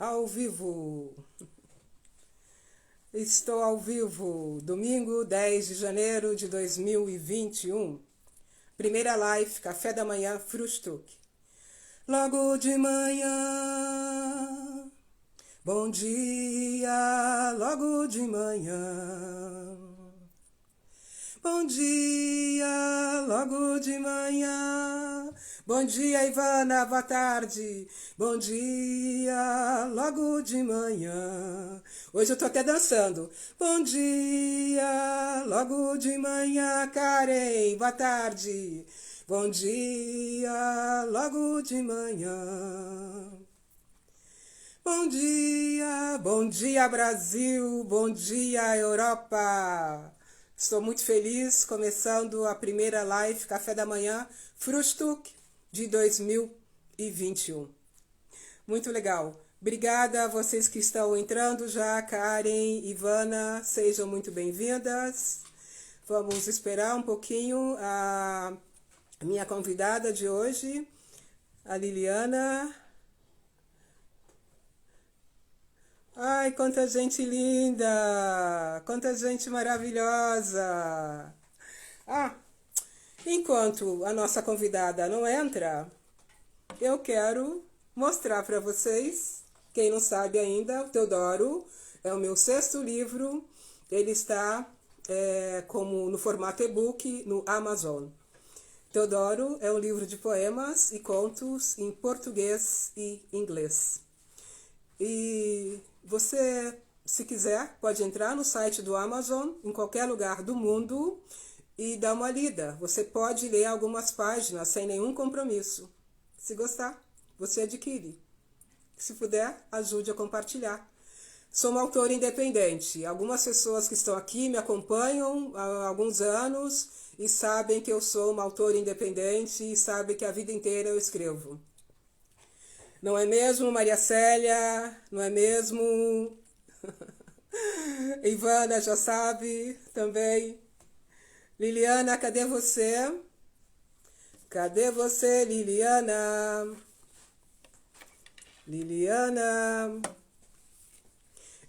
Ao vivo. Estou ao vivo, domingo 10 de janeiro de 2021. Primeira live, café da manhã, Frühstück. Logo de manhã, bom dia, logo de manhã. Bom dia, logo de manhã. Bom dia, Ivana, boa tarde. Bom dia, logo de manhã. Hoje eu tô até dançando. Bom dia, logo de manhã, Karen, boa tarde. Bom dia, logo de manhã. Bom dia Brasil, bom dia Europa. Estou muito feliz, começando a primeira live Café da Manhã, Frühstück de 2021. Muito legal. Obrigada a vocês que estão entrando já, Karen, Ivana, sejam muito bem-vindas. Vamos esperar um pouquinho a minha convidada de hoje, a Liliana. Ai, quanta gente linda! Quanta gente maravilhosa! Ah, enquanto a nossa convidada não entra, eu quero mostrar para vocês, quem não sabe ainda, o Teodoro é o meu 6º livro, ele está como no formato e-book no Amazon. Teodoro é um livro de poemas e contos em português e inglês. E você, se quiser, pode entrar no site do Amazon, em qualquer lugar do mundo, e dar uma lida. Você pode ler algumas páginas sem nenhum compromisso. Se gostar, você adquire. Se puder, ajude a compartilhar. Sou uma autora independente. Algumas pessoas que estão aqui me acompanham há alguns anos e sabem que eu sou uma autora independente e sabem que a vida inteira eu escrevo. Não é mesmo, Maria Célia? Não é mesmo? Ivana já sabe também. Liliana, cadê você? Cadê você, Liliana? Liliana.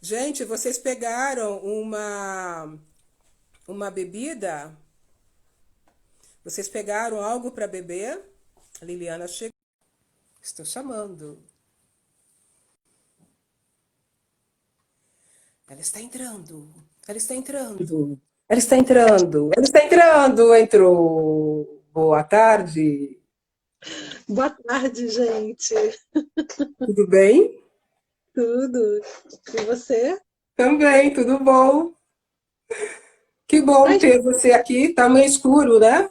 Gente, vocês pegaram uma bebida? Vocês pegaram algo para beber? A Liliana chegou. Estou chamando. Ela está entrando. Ela está entrando. Ela está entrando. Ela está entrando. Entrou. Boa tarde. Boa tarde, gente. Tudo bem? Tudo. E você? Também, tudo bom. Que bom Ai, ter você aqui. Tá meio escuro, né?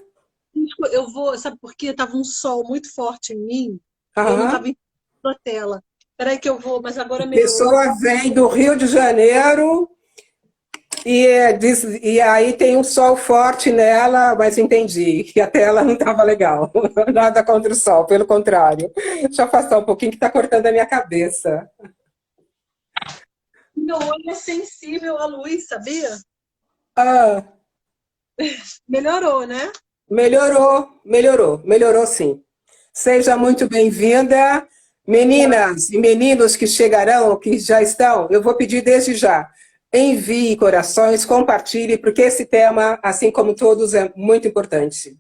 eu vou, sabe por quê? Tava um sol muito forte em mim e eu não Aham. estava entendendo a tela. Peraí que eu vou, mas agora melhorou. Pessoa vem do Rio de Janeiro e aí tem um sol forte nela, mas entendi que a tela não estava legal. Nada contra o sol, pelo contrário. Deixa eu afastar um pouquinho que está cortando a minha cabeça. Meu olho é sensível à luz, sabia? Ah, Melhorou, né? melhorou sim. Seja muito bem-vinda. Meninas e meninos que chegarão, que já estão, eu vou pedir desde já, envie corações, compartilhe, porque esse tema, assim como todos, é muito importante.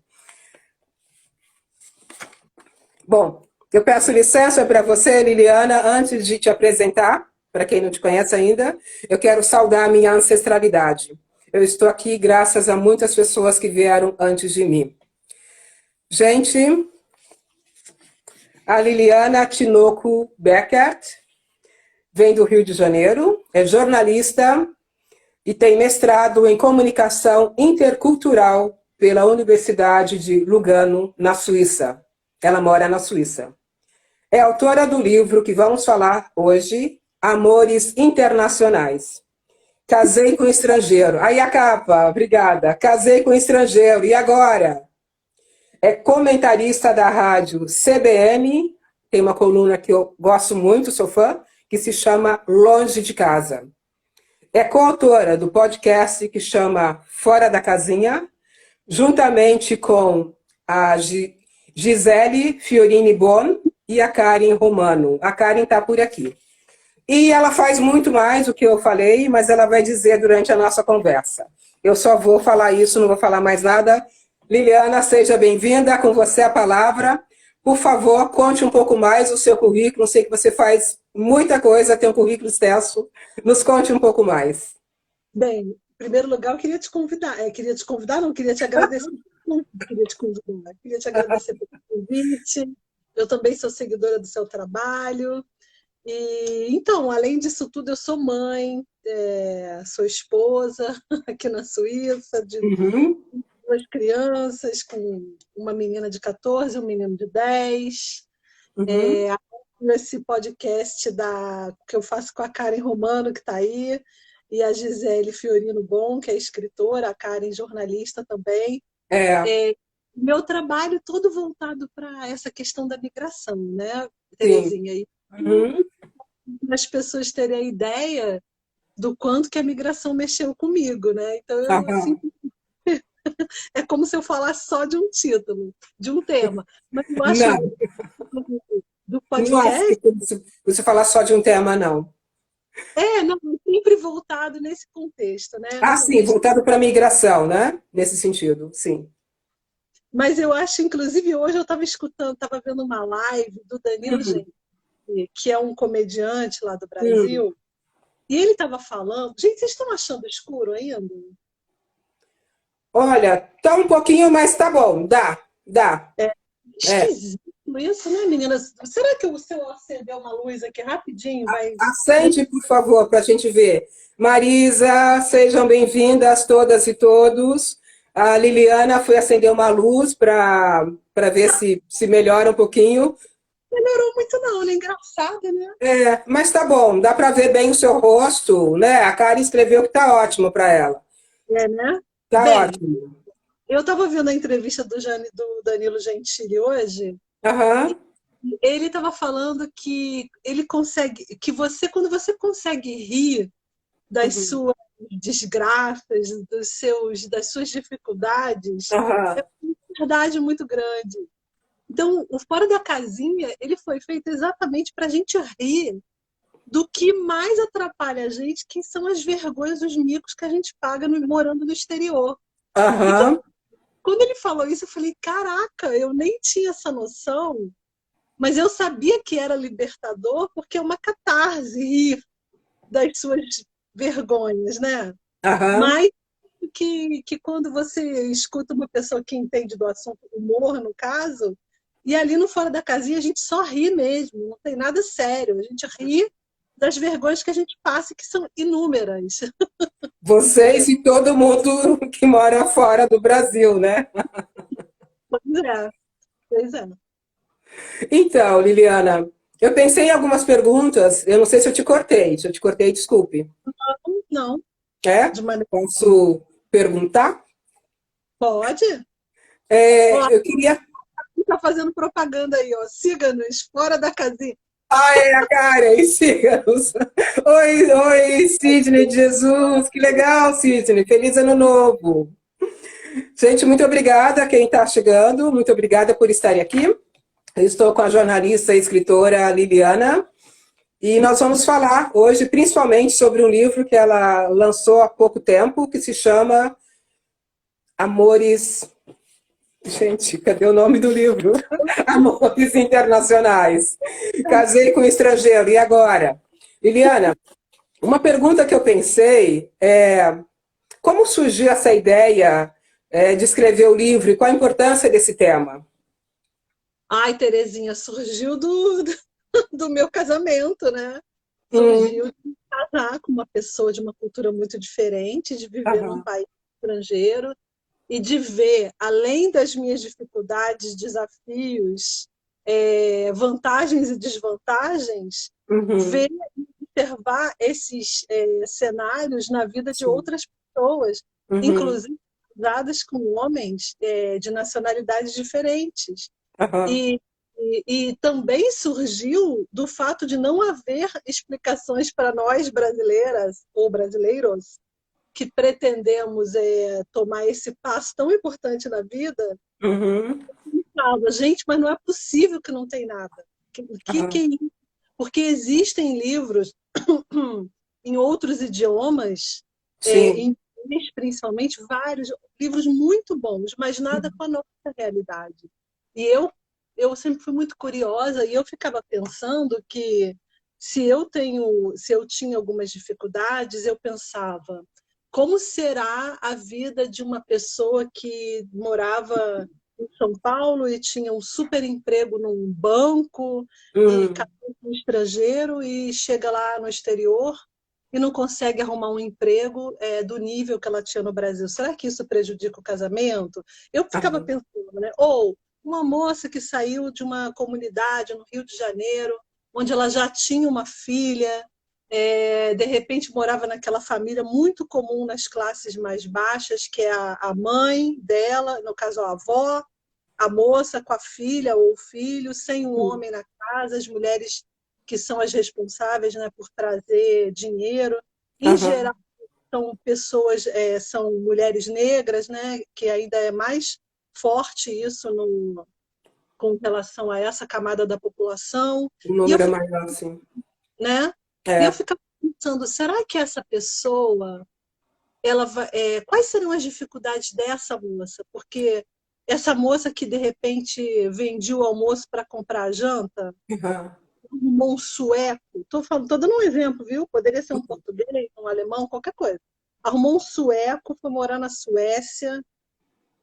Bom, eu peço licença para você, Liliana, antes de te apresentar, para quem não te conhece ainda, eu quero saudar a minha ancestralidade. Eu estou aqui graças a muitas pessoas que vieram antes de mim. Gente, a Liliana Tinoco Beckert vem do Rio de Janeiro, é jornalista e tem mestrado em comunicação intercultural pela Universidade de Lugano, na Suíça. Ela mora na Suíça. É autora do livro que vamos falar hoje, Amores Internacionais. Casei com estrangeiro. Aí a capa, obrigada. Casei com estrangeiro. E agora? É comentarista da rádio CBN, tem uma coluna que eu gosto muito, sou fã, que se chama Longe de Casa. É coautora do podcast que chama Fora da Casinha, juntamente com a Gisele Fiorini Bon e a Karen Romano. A Karen está por aqui. E ela faz muito mais do que eu falei, mas ela vai dizer durante a nossa conversa. Eu só vou falar isso, não vou falar mais nada. Liliana, seja bem-vinda, com você a palavra. Por favor, conte um pouco mais o seu currículo. Sei que você faz muita coisa, tem um currículo extenso. Nos conte um pouco mais. Bem, em primeiro lugar, eu queria te convidar. Queria te convidar, não, queria te agradecer. Não, queria te convidar. Queria te agradecer pelo convite. Eu também sou seguidora do seu trabalho. E então, além disso tudo, eu sou mãe, sou esposa aqui na Suíça, de Uhum. duas crianças, com uma menina de 14 e um menino de 10. Uhum. Nesse podcast que eu faço com a Karen Romano, que está aí, e a Gisele Fiorino Bon, que é escritora, a Karen jornalista também. É, Meu trabalho todo voltado para essa questão da migração, né, sim. Terezinha? E Uhum. as pessoas terem a ideia do quanto que a migração mexeu comigo, né? Então, eu, assim, Aham. é como se eu falasse só de um título, de um tema. Mas eu acho Não, do não acho que podcast, você falar só de um tema, não. não, sempre voltado nesse contexto, né? No Ah, sim, contexto. voltado para a migração, né? Nesse sentido, sim. Mas eu acho, inclusive, hoje eu estava escutando, estava vendo uma live do Danilo Hum, Gentili, que é um comediante lá do hum. Brasil, e ele estava falando. Gente, vocês estão achando escuro ainda? Olha, tá um pouquinho, mas tá bom, dá. É. Esquisito isso, né, meninas? Será que se eu acender uma luz aqui rapidinho vai. Acende, por favor, para a gente ver. Marisa, sejam bem-vindas todas e todos. A Liliana foi acender uma luz para ver se melhora um pouquinho. Melhorou muito, não, né? Engraçado, né? É, mas tá bom, dá para ver bem o seu rosto, né? A Karen escreveu que tá ótimo para ela. É, né? Tá Bem, ótimo. eu estava vendo a entrevista do Danilo Gentili hoje. Aham, Ele estava falando que ele consegue, que você, quando você consegue rir das uhum, suas desgraças, das suas dificuldades, aham, uma verdade muito grande. Então, o Fora da Casinha, ele foi feito exatamente para a gente rir do que mais atrapalha a gente, que são as vergonhas, os micos que a gente paga morando no exterior. Então, aham. quando ele falou isso, eu falei, caraca, eu nem tinha essa noção, mas eu sabia que era libertador, porque é uma catarse rir das suas vergonhas, né? Aham. Mas que quando você escuta uma pessoa que entende do assunto, humor, no caso, e ali no Fora da Casinha a gente só ri mesmo, não tem nada sério, a gente ri das vergonhas que a gente passa, que são inúmeras. Vocês e todo mundo que mora fora do Brasil, né? Pois é, pois é. Então, Liliana, eu pensei em algumas perguntas. Eu não sei se eu te cortei. Se eu te cortei, desculpe. Não, É? de maneira. Posso perguntar? Pode? Ó, Eu queria. tá fazendo propaganda aí, ó. Siga-nos, Fora da Casinha. Ah, é a Karen, siga-nos. Oi, Sidney de Jesus. Que legal, Sidney. Feliz Ano Novo. Gente, muito obrigada a quem está chegando. Muito obrigada por estarem aqui. Eu estou com a jornalista e escritora Liliana. E nós vamos falar hoje principalmente sobre um livro que ela lançou há pouco tempo, que se chama Amores. Gente, cadê o nome do livro? Amores Internacionais. Casei com um estrangeiro, e agora? Liliana, uma pergunta que eu pensei é como surgiu essa ideia de escrever o livro e qual a importância desse tema? Ai, Terezinha, surgiu do meu casamento, né? Hum, Surgiu de casar com uma pessoa de uma cultura muito diferente, de viver num aham, país estrangeiro e de ver, além das minhas dificuldades, desafios, vantagens e desvantagens, uhum, ver e observar esses cenários na vida de sim, outras pessoas, uhum, inclusive casadas com homens de nacionalidades diferentes. aham, E, e também surgiu do fato de não haver explicações para nós brasileiras ou brasileiros que pretendemos tomar esse passo tão importante na vida. uhum, Fala, gente, mas não é possível que não tem nada. Que aham, é isso? Porque existem livros. em outros idiomas, Sim. em inglês principalmente, vários livros muito bons, mas nada com a nossa realidade. E eu sempre fui muito curiosa e eu ficava pensando que se eu tinha algumas dificuldades, eu pensava, como será a vida de uma pessoa que morava em São Paulo e tinha um super emprego num banco e Hum. casou com um estrangeiro e chega lá no exterior e não consegue arrumar um emprego do nível que ela tinha no Brasil. Será que isso prejudica o casamento? Eu ficava Aham. pensando, né? Ou uma moça que saiu de uma comunidade no Rio de Janeiro, onde ela já tinha uma filha, de repente morava naquela família muito comum nas classes mais baixas, que é a mãe dela, no caso a avó, a moça com a filha ou o filho, sem um Hum. homem na casa, as mulheres que são as responsáveis, né, por trazer dinheiro. Em geral, Aham. são pessoas, são mulheres negras, né, que ainda é mais forte isso com relação a essa camada da população. O E eu número é fico, maior, sim. né? E eu É. ficava pensando, será que essa pessoa, quais serão as dificuldades dessa moça? Porque essa moça que de repente vendia o almoço para comprar a janta, Aham. arrumou um sueco, tô dando um exemplo, viu? Poderia ser um português, um alemão, qualquer coisa. Arrumou um sueco, foi morar na Suécia.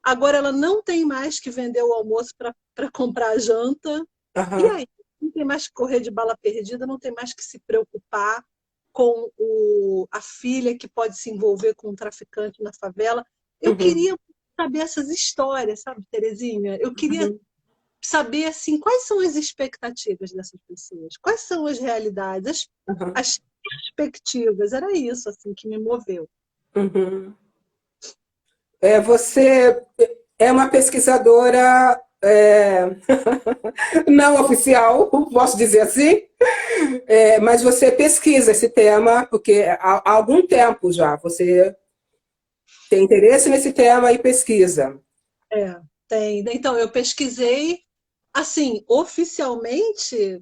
Agora ela não tem mais que vender o almoço para comprar a janta. E Aham. aí? Não tem mais que correr de bala perdida, não tem mais que se preocupar com a filha que pode se envolver com um traficante na favela. Eu Uhum. queria saber essas histórias, sabe, Terezinha? Eu queria Uhum. saber assim, quais são as expectativas dessas pessoas, quais são as realidades, Aham. as perspectivas. Era isso assim que me moveu. Uhum. Você é uma pesquisadora não oficial, posso dizer assim, mas você pesquisa esse tema, porque há algum tempo já você tem interesse nesse tema e pesquisa. Tem. Então, eu pesquisei, assim, oficialmente,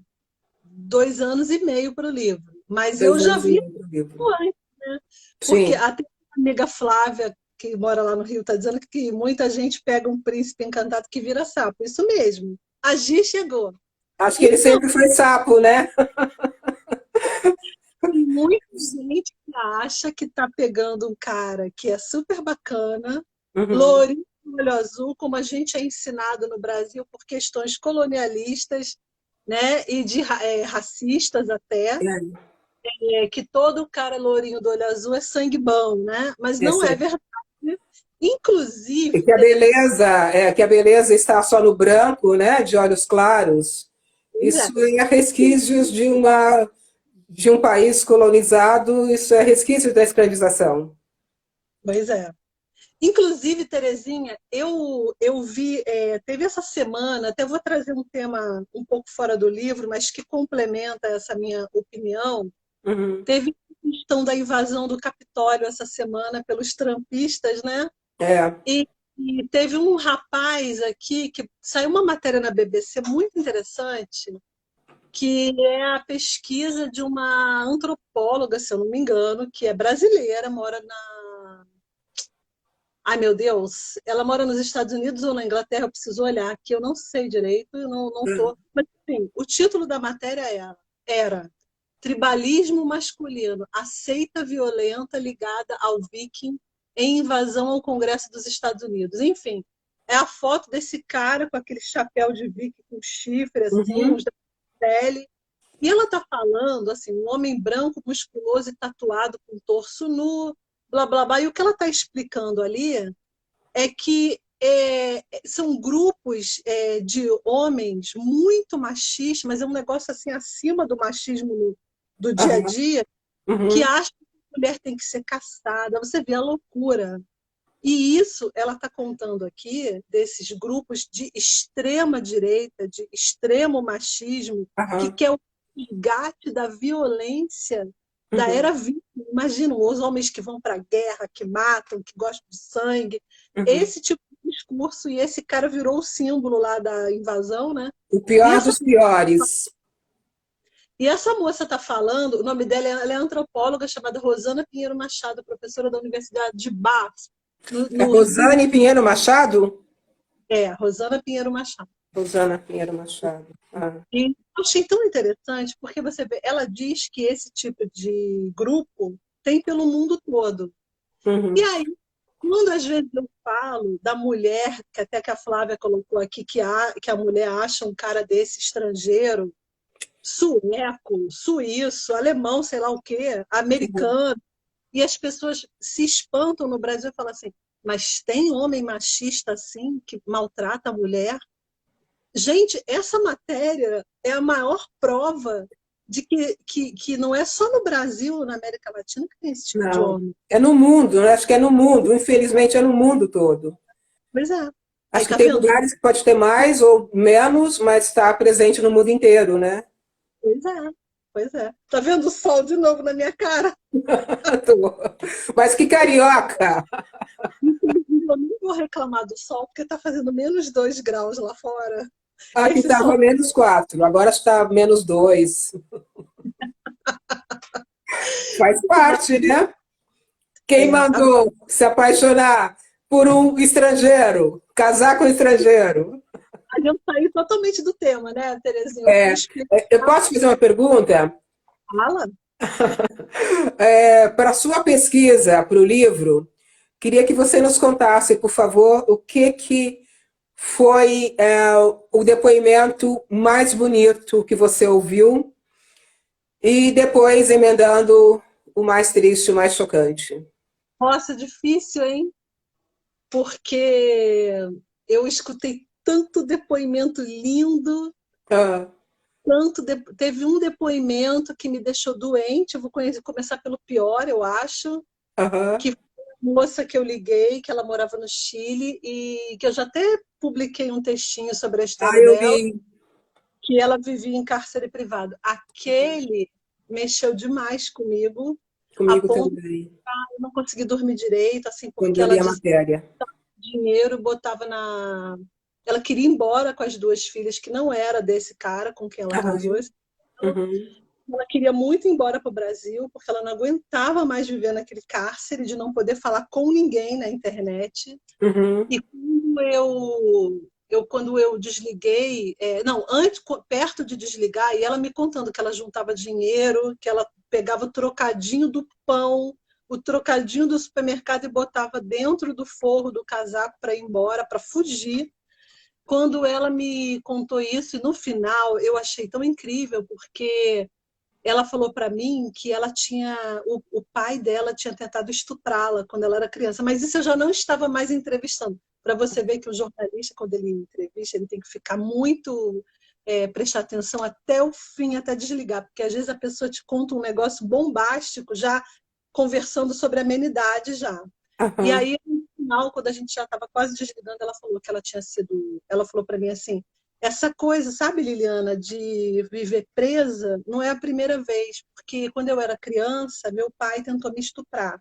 2 anos e meio para o livro, mas eu Dois já anos e vi meio do livro. antes, né? Porque Sim, até a amiga Flávia, que mora lá no Rio, está dizendo que muita gente pega um príncipe encantado que vira sapo. Isso mesmo. A Gi chegou. acho que ele Então, sempre foi sapo, né? tem muita gente que acha que está pegando um cara que é super bacana, Uhum. lourinho, olho azul, como a gente é ensinado no Brasil por questões colonialistas, né, e racistas até, É, que todo cara lourinho do olho azul é sangue bom, né? Mas não essa, é verdade. Inclusive, Terezinha, que a beleza está só no branco, né? De olhos claros. Isso é resquícios de um país colonizado, isso é resquício da escravização. pois é. Inclusive, Terezinha, eu vi, teve essa semana, até vou trazer um tema um pouco fora do livro, mas que complementa essa minha opinião. Uhum. Teve a questão da invasão do Capitólio essa semana pelos trumpistas, né? É. E teve um rapaz aqui que saiu uma matéria na BBC muito interessante, que é a pesquisa de uma antropóloga, se eu não me engano, que é brasileira, mora na. Ai, meu Deus, ela mora nos Estados Unidos ou na Inglaterra, eu preciso olhar, que eu não sei direito, eu não tô. Mas, enfim, o título da matéria era Tribalismo masculino, a seita violenta ligada ao viking em invasão ao Congresso dos Estados Unidos. Enfim, é a foto desse cara com aquele chapéu de viking com chifre, assim, uns Uhum. da pele. E ela está falando, assim, um homem branco, musculoso e tatuado, com torso nu, blá, blá, blá. E o que ela está explicando ali é que são grupos de homens muito machistas, mas é um negócio assim acima do machismo do dia a Aham. dia, que Uhum. acham que a mulher tem que ser castrada. Você vê a loucura. E isso ela está contando aqui desses grupos de extrema direita, de extremo machismo, que Aham. quer o resgate da violência da Uhum. era viking. Imagina os homens que vão para a guerra, que matam, que gostam de sangue. Uhum. Esse tipo de discurso, e esse cara virou o símbolo lá da invasão, né? O E pior essa dos piores. E essa moça está falando, o nome dela, ela é antropóloga chamada Rosana Pinheiro Machado, professora da Universidade de Bath, É no Rio. Rosane Pinheiro Machado? É, Rosana Pinheiro Machado. Rosana Pinheiro Machado. Ah. E eu achei tão interessante, porque você vê, ela diz que esse tipo de grupo tem pelo mundo todo. E Uhum. aí, quando às vezes eu falo da mulher, que até que a Flávia colocou aqui, que a mulher acha um cara desse estrangeiro, sueco, suíço, alemão, sei lá o quê, americano, e as pessoas se espantam no Brasil e falam assim, mas tem homem machista assim, que maltrata a mulher? Gente, essa matéria é a maior prova de que não é só no Brasil, na América Latina, que tem esse tipo de Não, homem. é no mundo, né? Acho que é no mundo, infelizmente é no mundo todo. Pois é. Aí Acho que tá tem vendo? lugares que pode ter mais ou menos, mas está presente no mundo inteiro, né? Pois é. Pois é. Tá vendo o sol de novo na minha cara? Mas que carioca! Inclusive, eu não vou reclamar do sol, porque tá fazendo -2 graus lá fora. Aqui Esse sol. estava -4, agora está -2. Faz parte, né? Quem Agora, mandou se apaixonar por um estrangeiro, casar com um estrangeiro? a gente saiu totalmente do tema, né, Terezinha? Eu fui É, explicar. eu posso fazer uma pergunta? Fala. Para a sua pesquisa, para o livro, queria que você nos contasse, por favor, o que foi o depoimento mais bonito que você ouviu e depois emendando o mais triste, o mais chocante. Nossa, difícil, hein? Porque eu escutei tanto depoimento lindo, Ah, teve um depoimento que me deixou doente, eu vou começar pelo pior, eu acho, aham. que foi a moça que eu liguei, que ela morava no Chile, e que eu já até publiquei um textinho sobre a Ah, história eu dela, vi que ela vivia em cárcere privado. Aquele mexeu demais comigo, a comigo ponto de também, eu não conseguir dormir direito, assim, quando porque eu li ela a dizia matéria. dinheiro, botava na. Ela queria ir embora com as duas filhas, que não era desse cara com quem ela casou. Aham. Uhum. Ela queria muito ir embora para o Brasil, porque ela não aguentava mais viver naquele cárcere de não poder falar com ninguém na internet. Uhum. E quando eu desliguei, não, antes, perto de desligar, e ela me contando que ela juntava dinheiro, que ela pegava o trocadinho do pão, o trocadinho do supermercado e botava dentro do forro do casaco para ir embora, para fugir. Quando ela me contou isso, e no final eu achei tão incrível, porque ela falou para mim que ela tinha, o pai dela tinha tentado estuprá-la quando ela era criança, mas isso eu já não estava mais entrevistando. Para você ver que o jornalista, quando ele entrevista, ele tem que ficar muito, prestar atenção até o fim, até desligar, porque às vezes a pessoa te conta um negócio bombástico, já conversando sobre amenidade já. E Aham. aí, no final, quando a gente já estava quase desligando, ela falou que ela tinha sido. Ela falou para mim assim: essa coisa, sabe, Liliana, de viver presa, não é a primeira vez, porque quando eu era criança, meu pai tentou me estuprar.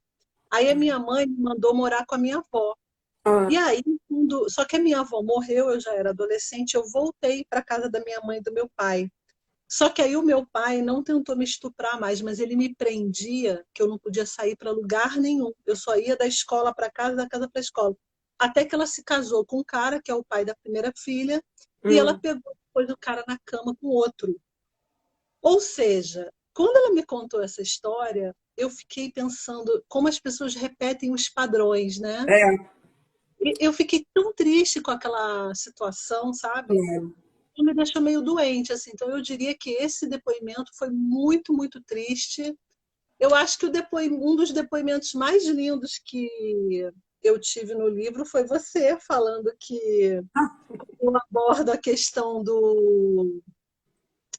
Aí a minha mãe me mandou morar com a minha avó. Ah, E aí, só que a minha avó morreu, eu já era adolescente, eu voltei para casa da minha mãe e do meu pai. Só que aí o meu pai não tentou me estuprar mais, mas ele me prendia que eu não podia sair para lugar nenhum. Eu só ia da escola para casa, da casa para a escola. Até que ela se casou com um cara, que é o pai da primeira filha, e ela hum. pegou depois o cara na cama com outro. Ou seja, quando ela me contou essa história, eu fiquei pensando como as pessoas repetem os padrões, né? É, E eu fiquei tão triste com aquela situação, sabe? claro. Me deixou meio doente, assim. Então, eu diria que esse depoimento foi muito, muito triste. Eu acho que um dos depoimentos mais lindos que eu tive no livro foi você falando que eu abordo a questão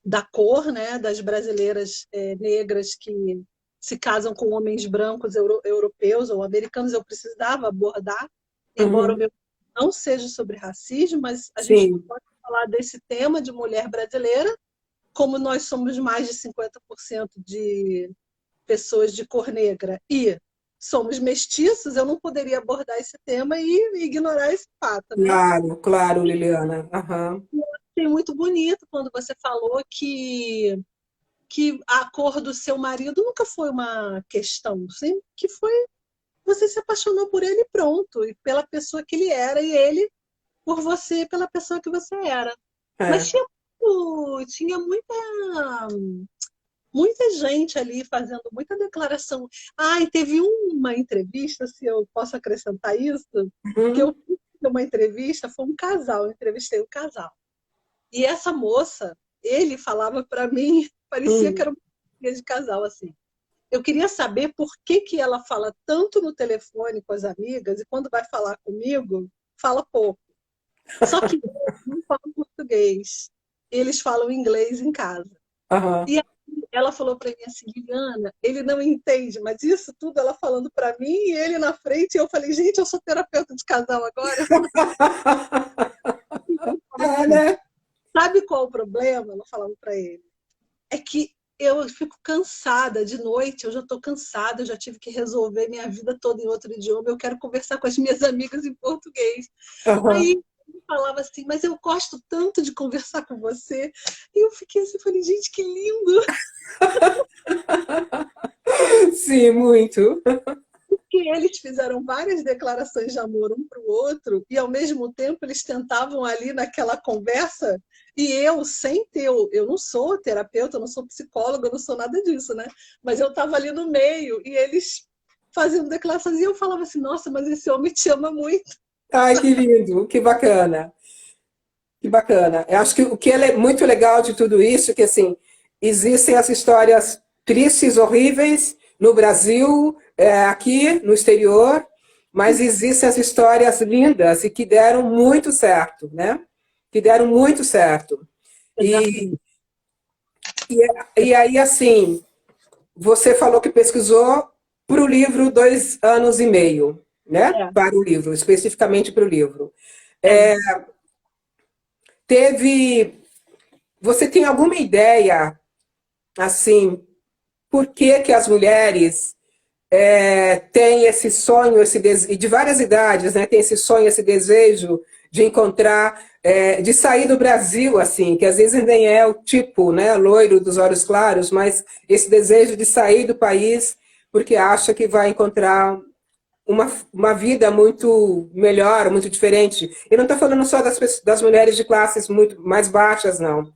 da cor, né, das brasileiras negras que se casam com homens brancos europeus ou americanos. Eu precisava abordar, embora o Uhum. meu não seja sobre racismo, mas a gente não Sim, pode falar desse tema de mulher brasileira como nós somos mais de 50% de pessoas de cor negra e somos mestiços, eu não poderia abordar esse tema e ignorar esse fato, né? claro, claro, Liliana. Aham. Achei muito bonito quando você falou que que a cor do seu marido nunca foi uma questão, sempre que foi você se apaixonou por ele e pronto, e pela pessoa que ele era, e ele por você pela pessoa que você era. Mas É. tinha muita gente ali fazendo muita declaração. Ah, e teve uma entrevista, se eu posso acrescentar isso, que Uhum, eu fiz uma entrevista, foi um casal, eu entrevistei o casal. E essa moça, ele falava para mim, parecia que uhum. era uma amiga de casal, assim. Eu queria saber por que, que ela fala tanto no telefone com as amigas e quando vai falar comigo, fala pouco. Só que eles não falam português. Eles falam inglês em casa. Aham. E aí ela falou para mim assim, Liliana, ele não entende, mas isso tudo ela falando para mim e ele na frente. E eu falei, gente, eu sou terapeuta de casal agora. Eu falo Ah, assim, né? sabe qual o problema? Ela falando para ele. É que eu fico cansada de noite, eu já estou cansada, eu já tive que resolver minha vida toda em outro idioma, eu quero conversar com as minhas amigas em português. Aí Aham. ele falava assim, mas eu gosto tanto de conversar com você. E eu fiquei assim, falei, gente, que lindo! Sim, muito. Que eles fizeram várias declarações de amor um para o outro e ao mesmo tempo eles tentavam ali naquela conversa e eu sem ter, eu não sou terapeuta, eu não sou psicóloga, eu não sou nada disso, né? Mas eu estava ali no meio e eles fazendo declarações e eu falava assim, nossa, mas esse homem te ama muito. Ai, que lindo, que bacana. Que bacana. Eu acho que o que é muito legal de tudo isso é que, assim, existem as histórias tristes, horríveis no Brasil, aqui no exterior, mas existem as histórias lindas e que deram muito certo, né? Que deram muito certo. E, Exatamente. e aí, assim, você falou que pesquisou para o livro 2 anos e meio, né? É, Para o livro, especificamente para o livro. é. Teve. Você tem alguma ideia, assim, por que que as mulheres têm esse sonho, e de várias idades, né? Tem esse sonho, esse desejo de encontrar, de sair do Brasil, assim, que às vezes nem é o tipo, né, loiro dos olhos claros, mas esse desejo de sair do país porque acha que vai encontrar uma vida muito melhor, muito diferente. E não estou falando só das mulheres de classes muito mais baixas, não.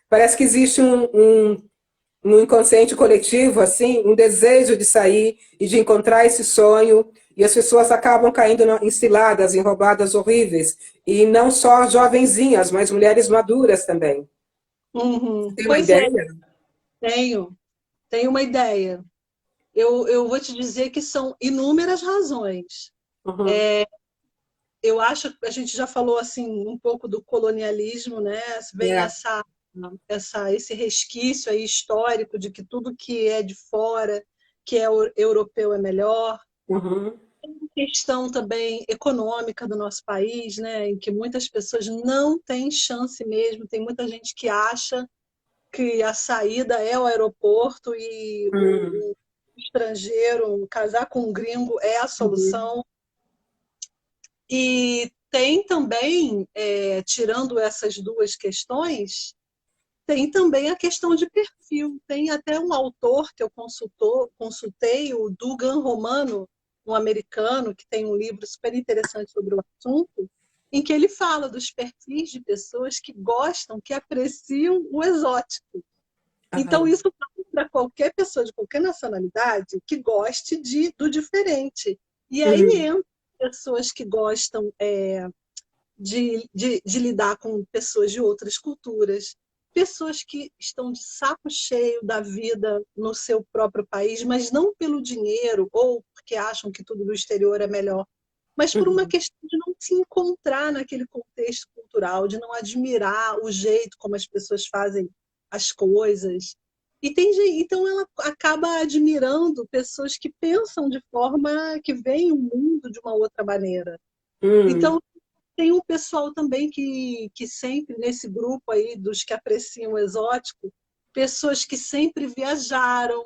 Parece que existe no inconsciente coletivo, assim, um desejo de sair e de encontrar esse sonho, e as pessoas acabam caindo em ciladas, em roubadas horríveis. E não só jovenzinhas, mas mulheres maduras também. Uhum. Tem uma Pois é, ideia? tenho uma ideia. Eu vou te dizer que são inúmeras razões. Uhum, Eu acho que a gente já falou assim um pouco do colonialismo, né? Vem é, esse resquício aí histórico de que tudo que é de fora, que é europeu é melhor. uhum, Questão também econômica do nosso país, né? Em que muitas pessoas não têm chance mesmo. Tem muita gente que acha que a saída é o aeroporto e uhum, o estrangeiro, casar com um gringo é a uhum, solução. E tem também, tirando essas duas questões, tem também a questão de perfil. Tem até um autor que eu consultei, o Dugan Romano, um americano, que tem um livro super interessante sobre o assunto, em que ele fala dos perfis de pessoas que gostam, que apreciam o exótico. Então, aham, isso vale para qualquer pessoa de qualquer nacionalidade que goste do diferente. E aí uhum, entra pessoas que gostam de lidar com pessoas de outras culturas, pessoas que estão de saco cheio da vida no seu próprio país, mas não pelo dinheiro ou porque acham que tudo do exterior é melhor, mas por uma uhum, questão de não se encontrar naquele contexto cultural, de não admirar o jeito como as pessoas fazem as coisas. E então ela acaba admirando pessoas que pensam de forma que veem o mundo de uma outra maneira. uhum, Então, tem um pessoal também que sempre, nesse grupo aí dos que apreciam o exótico, pessoas que sempre viajaram,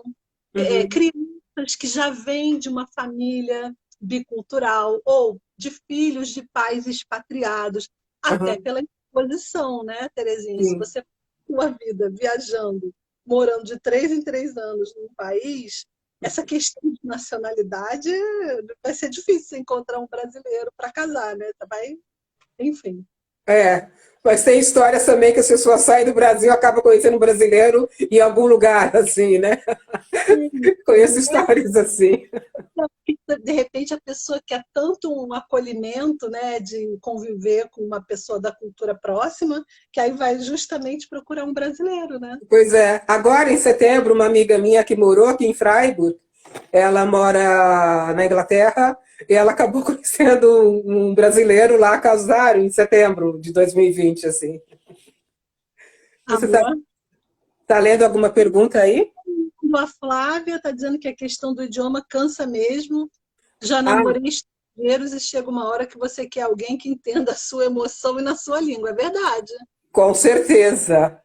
uhum, crianças que já vêm de uma família bicultural ou de filhos de pais expatriados, até aham, pela exposição, né, Terezinha? Se sim, você sua vida viajando morando de 3 em 3 anos num país, essa questão de nacionalidade vai ser difícil você encontrar um brasileiro para casar, né? Vai, enfim. É, mas tem histórias também que as pessoas saem do Brasil e acabam conhecendo um brasileiro em algum lugar, assim, né? Sim, Conheço histórias assim. de repente a pessoa quer tanto um acolhimento, né, de conviver com uma pessoa da cultura próxima, que aí vai justamente procurar um brasileiro, né? Pois é, agora em setembro, uma amiga minha que morou aqui em Freiburg, ela mora na Inglaterra, e ela acabou conhecendo um brasileiro lá, casaram em setembro de 2020, assim. Você está Amor. tá lendo alguma pergunta aí? A Flávia está dizendo que a questão do idioma cansa mesmo. Já Ah, namorei estrangeiros e chega uma hora que você quer alguém que entenda a sua emoção e na sua língua. É verdade. com certeza.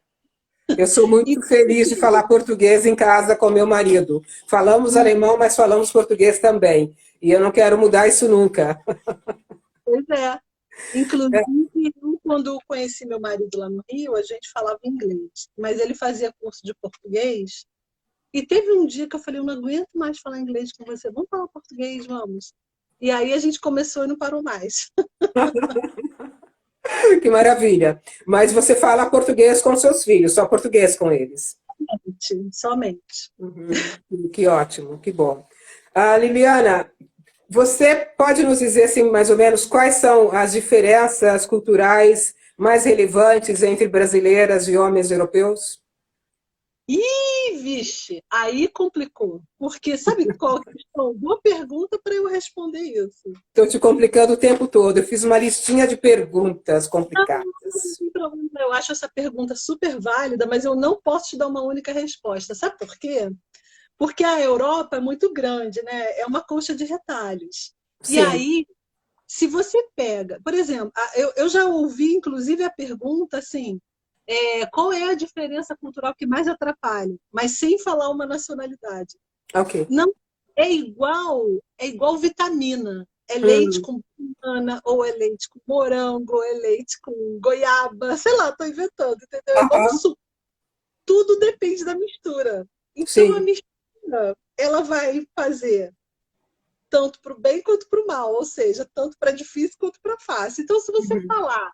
Eu sou E, muito feliz de falar português em casa com meu marido. Falamos alemão, mas falamos português também. E eu não quero mudar isso nunca. pois é. Inclusive, eu, quando conheci meu marido lá no Rio, a gente falava inglês, mas ele fazia curso de português. E teve um dia que eu falei, eu não aguento mais falar inglês com você, vamos falar português, vamos. E aí a gente começou e não parou mais. Que maravilha. Mas você fala português com seus filhos, só português com eles. Somente. Uhum. Que ótimo, que bom. Liliana, você pode nos dizer, assim, mais ou menos, quais são as diferenças culturais mais relevantes entre brasileiras e homens europeus? Ih, vixe, aí complicou. Porque sabe qual a questão? Boa pergunta para eu responder isso. Estou te complicando o tempo todo. Eu fiz uma listinha de perguntas Não, não complicadas. tem problema. Eu acho essa pergunta super válida, mas eu não posso te dar uma única resposta. Sabe por quê? Porque a Europa é muito grande, né? É uma colcha de retalhos. E Sim, aí, se você pega, por exemplo, eu já ouvi, inclusive, a pergunta assim, qual é a diferença cultural que mais atrapalha? Mas sem falar uma nacionalidade. ok. Não é igual vitamina. É leite Hum, com banana, ou é leite com morango, ou é leite com goiaba, sei lá, estou inventando, entendeu? É igual aham, suco. Tudo depende da mistura. Então a sim. mistura, ela vai fazer tanto para o bem quanto para o mal, ou seja, tanto para difícil quanto para fácil. Então, se você Uhum. falar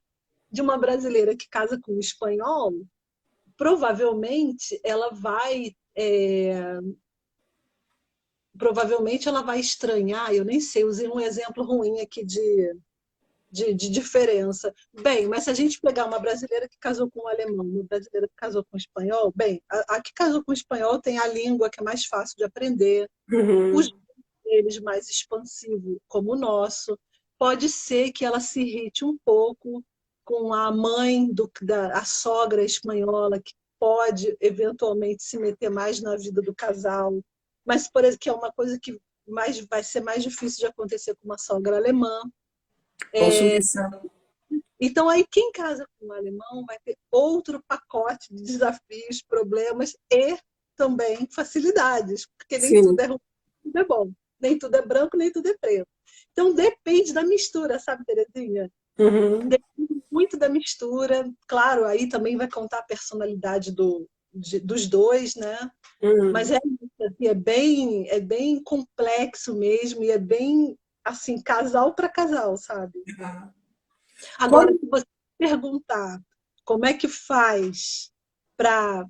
de uma brasileira que casa com um espanhol, provavelmente ela vai estranhar, eu nem sei, usei um exemplo ruim aqui de diferença. Bem, mas se a gente pegar uma brasileira que casou com um alemão, uma brasileira que casou com um espanhol, bem, a que casou com um espanhol tem a língua que é mais fácil de aprender, os Uhum. deles mais expansivo como o nosso. Pode ser que ela se irrite um pouco com a mãe, a sogra espanhola, que pode eventualmente se meter mais na vida do casal, mas por exemplo, que é uma coisa que vai ser mais difícil de acontecer com uma sogra alemã. Com Suíça. Então, aí, quem casa com um alemão vai ter outro pacote de desafios, problemas e também facilidades, porque nem tudo Sim. é ruim, tudo é bom. Nem tudo é branco, nem tudo é preto. Então, depende da mistura, sabe, Terezinha? Uhum. Depende muito da mistura. Claro, aí também vai contar a personalidade dos dois, né? Mas Uhum. é bem complexo mesmo e é bem, assim, casal para casal, sabe? Agora, Como? se você perguntar como é que faz para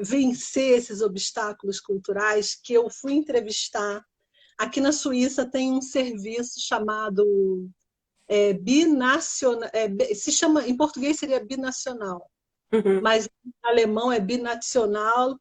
vencer esses obstáculos culturais, que eu fui entrevistar. Aqui na Suíça tem um serviço chamado binacional, se chama, em português seria binacional, Uhum. mas em alemão é binacional.ch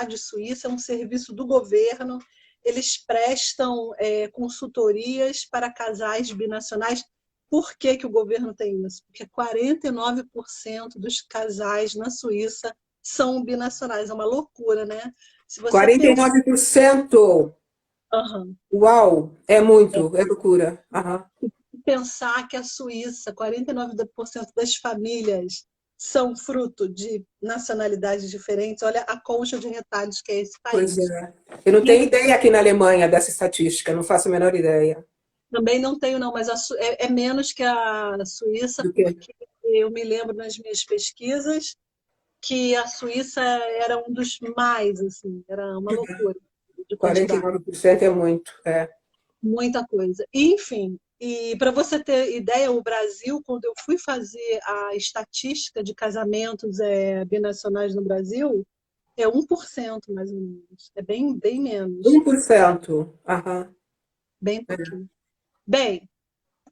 de Suíça, é um serviço do governo. Eles prestam consultorias para casais binacionais. Por que, que o governo tem isso? Porque 49% dos casais na Suíça são binacionais. É uma loucura, né? Se você Quarenta e pensar, nove por cento. uhum, Uau, é muito, é loucura. Aham. pensar que a Suíça, 49% das famílias são fruto de nacionalidades diferentes, olha a colcha de retalhos que é esse Pois país. é. Eu não E tenho ideia aqui na Alemanha dessa estatística, não faço a menor ideia também não tenho, não, mas é menos que a Suíça, do que. porque eu me lembro nas minhas pesquisas que a Suíça era um dos mais, assim, era uma loucura de quantidade, 49% é muito. É. muita coisa. E, enfim, e para você ter ideia, o Brasil, quando eu fui fazer a estatística de casamentos binacionais no Brasil, é 1% mais ou menos. É bem, bem menos, 1%. Aham. bem pouquinho. Bem,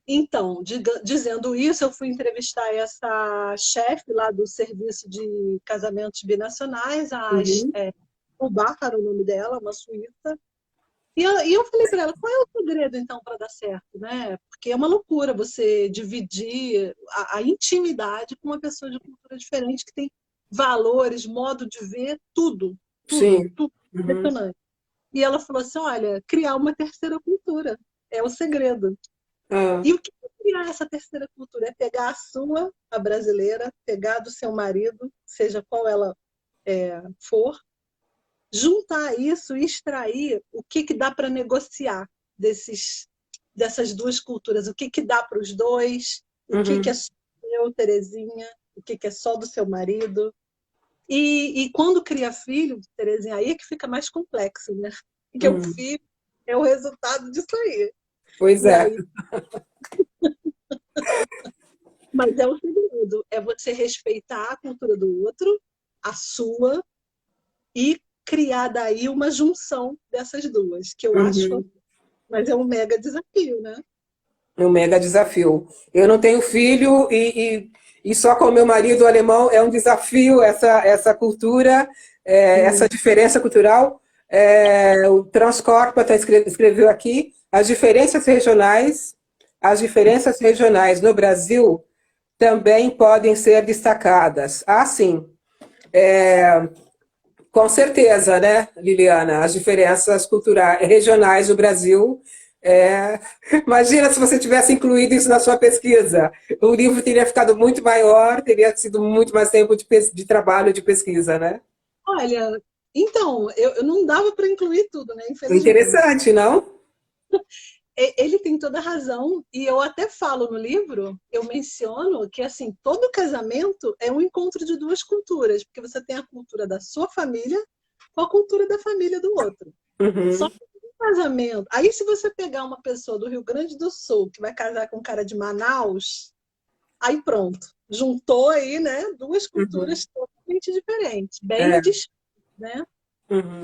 então, dizendo isso, eu fui entrevistar essa chefe lá do serviço de casamentos binacionais, Uhum. o Bácaro, o nome dela, uma suíça. E eu falei para ela, qual é o segredo, então, para dar certo, né? Porque é uma loucura você dividir a intimidade com uma pessoa de cultura diferente, que tem valores, modo de ver, tudo, tudo, Sim. tudo. Uhum. Impressionante. E ela falou assim, olha, criar uma terceira cultura é o segredo. Ah. E o que é criar essa terceira cultura? É pegar a sua, a brasileira, pegar do seu marido, seja qual ela for, juntar isso e extrair o que dá para negociar dessas duas culturas, o que dá para os dois, o que é Uhum. só seu, Terezinha, o que é só do seu marido. E quando cria filho, Terezinha, aí é que fica mais complexo, né? Porque o Uhum. filho é o resultado disso aí. Pois E é. aí, mas é o segredo, é você respeitar a cultura do outro, a sua, e criar daí uma junção dessas duas, que eu acho, Uhum. mas é um mega desafio, né? É um mega desafio. Eu não tenho filho e só com o meu marido alemão é um desafio essa cultura, essa Hum, diferença cultural. O Transcorp até escreveu aqui as diferenças regionais no Brasil também podem ser destacadas. Ah, sim, com certeza, né, Liliana? As diferenças culturais, regionais do Brasil. é, Imagina se você tivesse incluído isso na sua pesquisa. O livro teria ficado muito maior, teria sido muito mais tempo de trabalho de pesquisa, né? olha, então, eu não dava para incluir tudo, né? Infelizmente. Interessante, não? Ele tem toda a razão, e eu até falo no livro, eu menciono que assim, todo casamento é um encontro de duas culturas, porque você tem a cultura da sua família com a cultura da família do outro. Só Uhum, que no casamento, aí se você pegar uma pessoa do Rio Grande do Sul que vai casar com um cara de Manaus, aí pronto, juntou aí, né, duas uhum, culturas totalmente diferentes, bem é, distintas, né?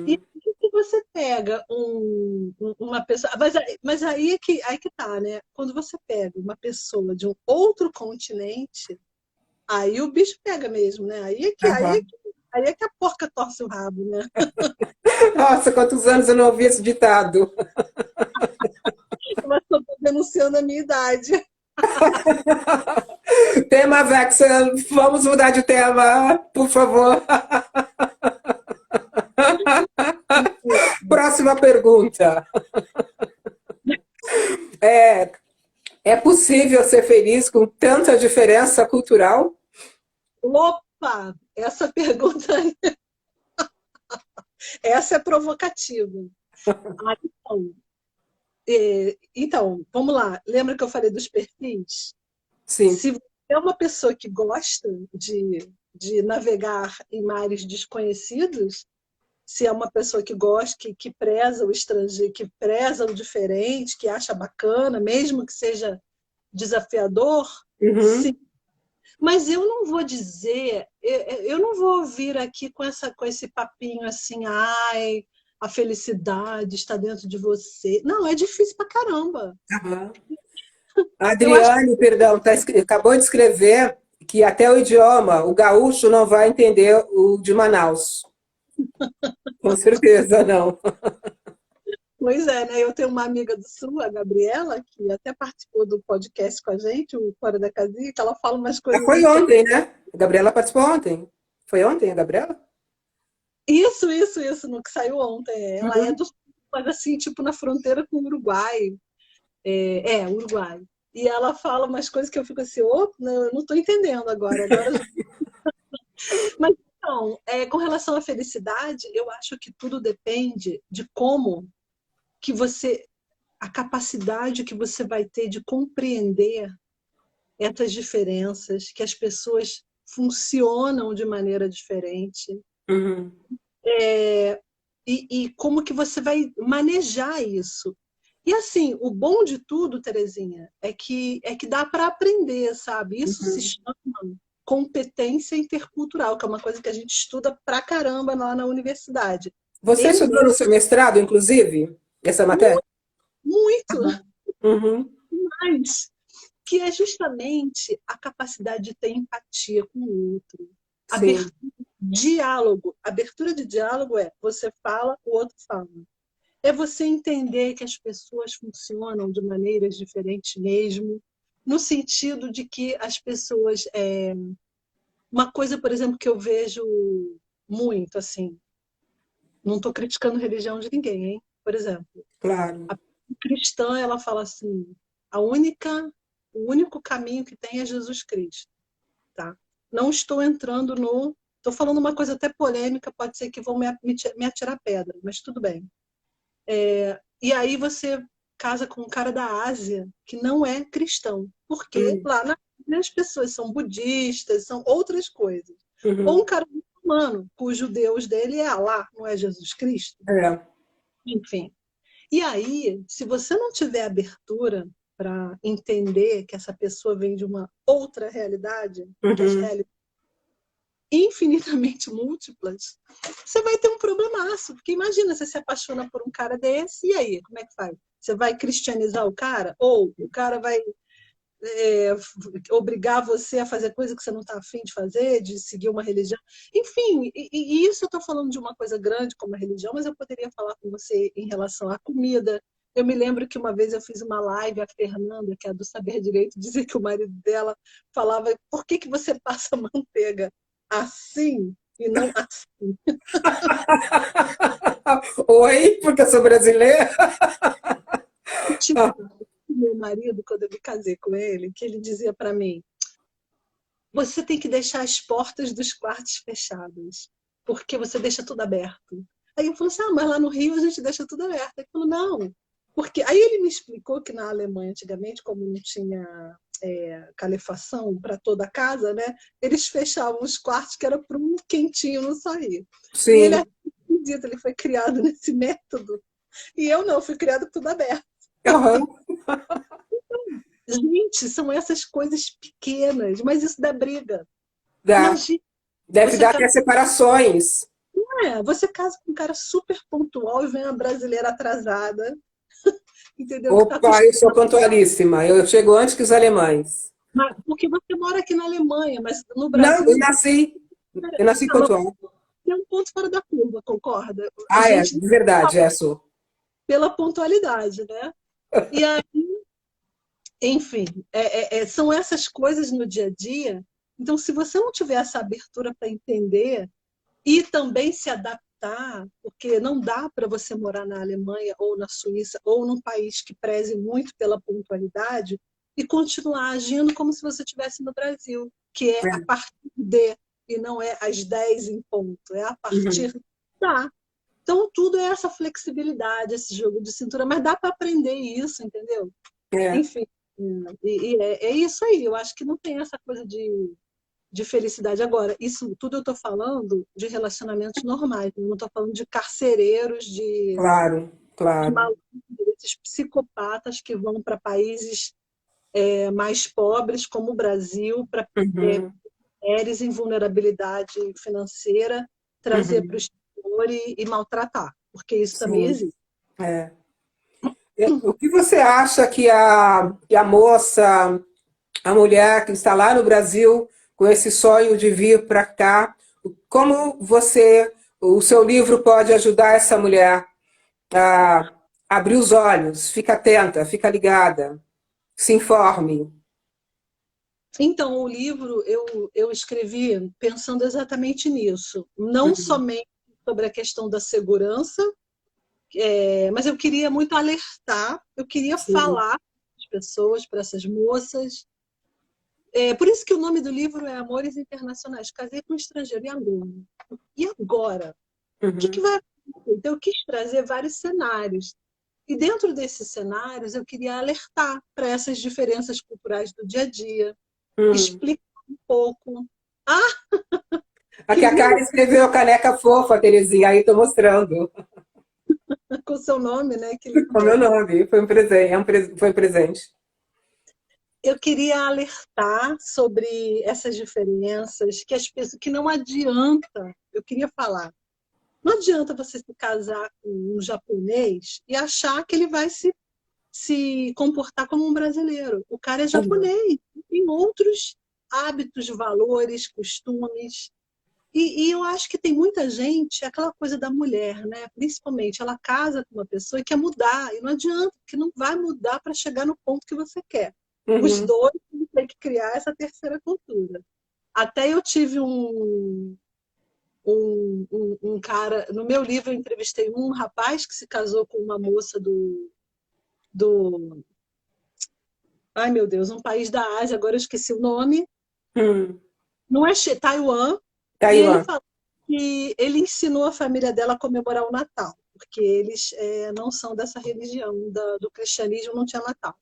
E uhum, se você pega uma pessoa. Mas aí que tá, né? Quando você pega uma pessoa de um outro continente, aí o bicho pega mesmo, né? aham. Aí é que a porca torce o rabo, né? Nossa, quantos anos eu não ouvi esse ditado. Mas estou denunciando a minha idade. Tema Vexel, vamos mudar de tema, por favor. Próxima pergunta. É possível ser feliz com tanta diferença cultural? Opa! Essa pergunta, essa é provocativa. Ah, então, vamos lá. Lembra que eu falei dos perfis? Sim. Se você é uma pessoa que gosta de navegar em mares desconhecidos, se é uma pessoa que gosta, que preza o estrangeiro, que preza o diferente, que acha bacana, mesmo que seja desafiador, sim. Uhum. Mas eu não vou dizer, eu não vou vir aqui com esse papinho assim, ai, a felicidade está dentro de você. Não, é difícil pra caramba. Uhum. A Eu acho que Adriane, perdão, acabou de escrever que até o idioma, o gaúcho não vai entender o de Manaus. Com certeza não. pois é, né? Eu tenho uma amiga do Sul, a Gabriela, que até participou do podcast com a gente, o Fora da Casinha, que ela fala umas Já coisas foi assim. ontem, né? A Gabriela participou ontem. Foi ontem a Gabriela? Isso, no que saiu ontem. Ela é Uhum. do Sul, mas assim, tipo na fronteira com o Uruguai. Uruguai. E ela fala umas coisas que eu fico assim, não, eu não estou entendendo agora. Mas então, com relação à felicidade, eu acho que tudo depende de como que você, a capacidade que você vai ter de compreender essas diferenças, que as pessoas funcionam de maneira diferente. Uhum. E como que você vai manejar isso. E assim, o bom de tudo, Terezinha, é que dá para aprender, sabe? Isso se Uhum. chama competência intercultural, que é uma coisa que a gente estuda pra caramba lá na universidade. Você Eu estudou no mesmo, seu mestrado, inclusive, essa matéria? muito Uhum. mais, que é justamente a capacidade de ter empatia com o outro. Sim. Diálogo. Abertura de diálogo é você fala, o outro fala. É você entender que as pessoas funcionam de maneiras diferentes mesmo, no sentido de que as pessoas... Uma coisa, por exemplo, que eu vejo muito, assim, não estou criticando religião de ninguém, hein? Por exemplo, Claro. a cristã, ela fala assim, o único caminho que tem é Jesus Cristo, tá? Não estou entrando no... Estou falando uma coisa até polêmica, pode ser que vão me atirar pedra, mas tudo bem. E aí você casa com um cara da Ásia que não é cristão, porque Uhum. lá na Ásia as pessoas são budistas, são outras coisas. Ou um Uhum. cara muçulmano, cujo Deus dele é Alá, não é Jesus Cristo. É. Enfim. E aí, se você não tiver abertura para entender que essa pessoa vem de uma outra realidade, que as Uhum. realidades infinitamente múltiplas, você vai ter um problemaço. Porque imagina, você se apaixona por um cara desse, e aí, como é que faz? Você vai cristianizar o cara? Ou o cara vai é, obrigar você a fazer coisa que você não está afim de fazer, de seguir uma religião? Enfim, e isso eu estou falando de uma coisa grande como a religião, mas eu poderia falar com você em relação à comida. Eu me lembro que uma vez eu fiz uma live, a Fernanda, que é do Saber Direito, dizia que o marido dela falava: por que que você passa manteiga assim e não assim? Oi, porque eu sou brasileira? Tipo, Ah, meu marido, quando eu me casei com ele, que ele dizia para mim: você tem que deixar as portas dos quartos fechadas, porque você deixa tudo aberto. Aí eu falei assim, mas lá no Rio a gente deixa tudo aberto. Ele falou, não, porque... Aí ele me explicou que na Alemanha, antigamente, como não tinha calefação para toda a casa, né, eles fechavam os quartos que era para um quentinho não sair. E ele sim. acredita, ele foi criado nesse método. E eu não, fui criado tudo aberto. Aham. Gente, são essas coisas pequenas, mas isso dá briga. Dá. Imagina, Deve você dar casa, até separações. você casa com um cara super pontual e vem uma brasileira atrasada, entendeu? Que está Opa, eu sou acostumada. pontualíssima. Eu chego antes que os alemães. Porque você mora aqui na Alemanha, mas no Não, Brasil eu nasci não, pontual. é um ponto fora da curva, concorda? A Ah, é, gente de verdade, é, sou. pela pontualidade, né? E aí, enfim, são essas coisas no dia a dia. Então, se você não tiver essa abertura para entender e também se adaptar, porque não dá para você morar na Alemanha ou na Suíça ou num país que preze muito pela pontualidade e continuar agindo como se você estivesse no Brasil, que é a É. partir de, e não é às 10 em ponto, é a Uhum. partir da. Então, tudo é essa flexibilidade, esse jogo de cintura, mas dá para aprender isso, entendeu? É, Enfim, é isso aí. Eu acho que não tem essa coisa de felicidade. Agora, isso tudo eu estou falando de relacionamentos normais, eu não estou falando de carcereiros, claro, de claro. malucos, desses psicopatas que vão para países mais pobres, como o Brasil, para Uhum. mulheres em vulnerabilidade financeira, trazer para o Uhum. exterior e maltratar, porque isso também Sim. existe. É. O que você acha que a moça, a mulher que está lá no Brasil com esse sonho de vir para cá, como o seu livro pode ajudar essa mulher a abrir os olhos? Fica atenta, fica ligada, se informe. Então, o livro eu escrevi pensando exatamente nisso, não Uhum. somente sobre a questão da segurança, mas eu queria muito alertar, eu queria Sim, falar para as pessoas, para essas moças. Por isso que o nome do livro é Amores Internacionais. Casei com um estrangeiro e agora? E agora? O que uhum. vai acontecer? Então, eu quis trazer vários cenários. E dentro desses cenários, eu queria alertar para essas diferenças culturais do dia a dia, Hum. explicar um pouco. Ah, Aqui que a Karen lindo, escreveu a caneca fofa, Terezinha, aí tô mostrando. com o seu nome, né? Que Com o meu lindo. nome, foi um presente, foi um presente. Eu queria alertar sobre essas diferenças, que as pessoas, que não adianta, eu queria falar, não adianta você se casar com um japonês e achar que ele vai se comportar como um brasileiro. O cara é Uhum. japonês, tem outros hábitos, valores, costumes. E eu acho que tem muita gente, aquela coisa da mulher, né? Principalmente, ela casa com uma pessoa e quer mudar, e não adianta, porque não vai mudar para chegar no ponto que você quer. Os Uhum. dois têm que criar essa terceira cultura. Até eu tive um cara, no meu livro eu entrevistei um rapaz que se casou com uma moça do ai meu Deus, um país da Ásia, agora eu esqueci o nome, Hum. não é Taiwan, e ele Taiwan. falou que ele ensinou a família dela a comemorar o Natal, porque eles não são dessa religião, do cristianismo não tinha Natal.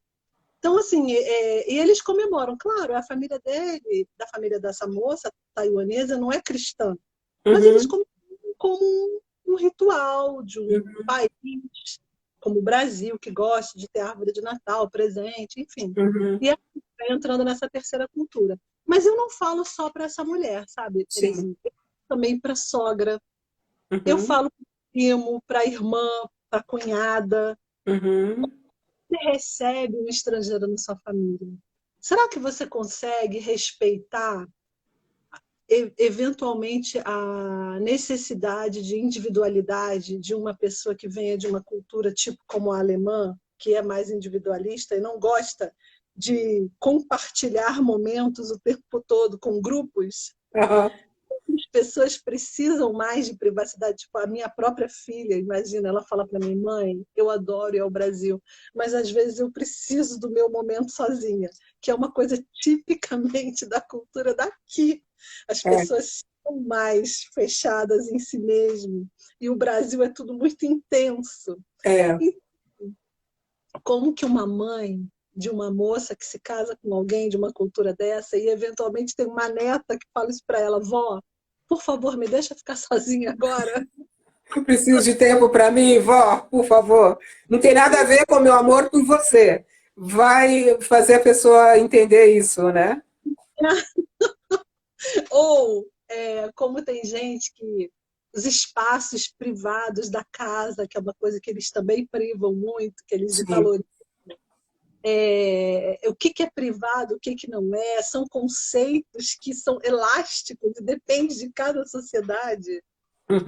Então, assim, e eles comemoram, claro, a família dele, da família dessa moça taiwanesa, não é cristã, mas eles Uhum. comemoram como um ritual de um Uhum. país como o Brasil, que gosta de ter árvore de Natal, presente, enfim. Uhum. E aí vai entrando nessa terceira cultura. Mas eu não falo só para essa mulher, sabe, Sim. Terezinha? Eu falo também para sogra, eu Uhum. falo para o primo, para a irmã, para a cunhada. Uhum. Você recebe um estrangeiro na sua família. Será que você consegue respeitar eventualmente a necessidade de individualidade de uma pessoa que venha de uma cultura tipo como a alemã, que é mais individualista e não gosta de compartilhar momentos o tempo todo com grupos? Aham. As pessoas precisam mais de privacidade. Tipo, a minha própria filha, imagina, ela fala para mim, mãe, eu adoro ir ao Brasil, mas às vezes eu preciso do meu momento sozinha, que é uma coisa tipicamente da cultura daqui. As É. pessoas são mais fechadas em si mesmo, e o Brasil é tudo muito intenso. É. E como que uma mãe de uma moça que se casa com alguém de uma cultura dessa e eventualmente tem uma neta que fala isso para ela, vó, por favor, me deixa ficar sozinha agora. Eu preciso de tempo para mim, vó, por favor. Não tem nada a ver com o meu amor por você. Vai fazer a pessoa entender isso, né? Ou como tem gente que os espaços privados da casa, que é uma coisa que eles também privam muito, que eles Sim. valorizam. O que é privado, o que não é, são conceitos que são elásticos e depende de cada sociedade.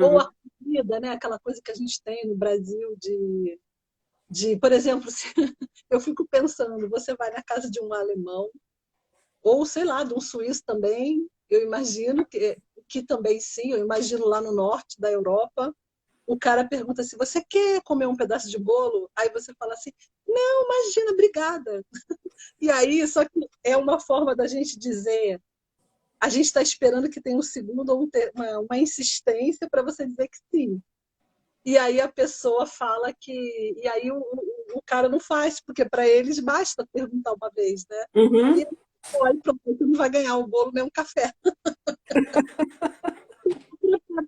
Ou Uhum. a comida, né? Aquela coisa que a gente tem no Brasil por exemplo, eu fico pensando, você vai na casa de um alemão, ou sei lá, de um suíço também, eu imagino que também sim, eu imagino lá no norte da Europa, o cara pergunta se você quer comer um pedaço de bolo, aí você fala assim, não, imagina, obrigada. E aí, só que é uma forma da gente dizer, a gente está esperando que tenha um segundo ou uma insistência para você dizer que sim. E aí a pessoa fala que. E aí o cara não faz, porque para eles basta perguntar uma vez, né? E Uhum. aí, olha, pronto, não vai ganhar o bolo nem um café.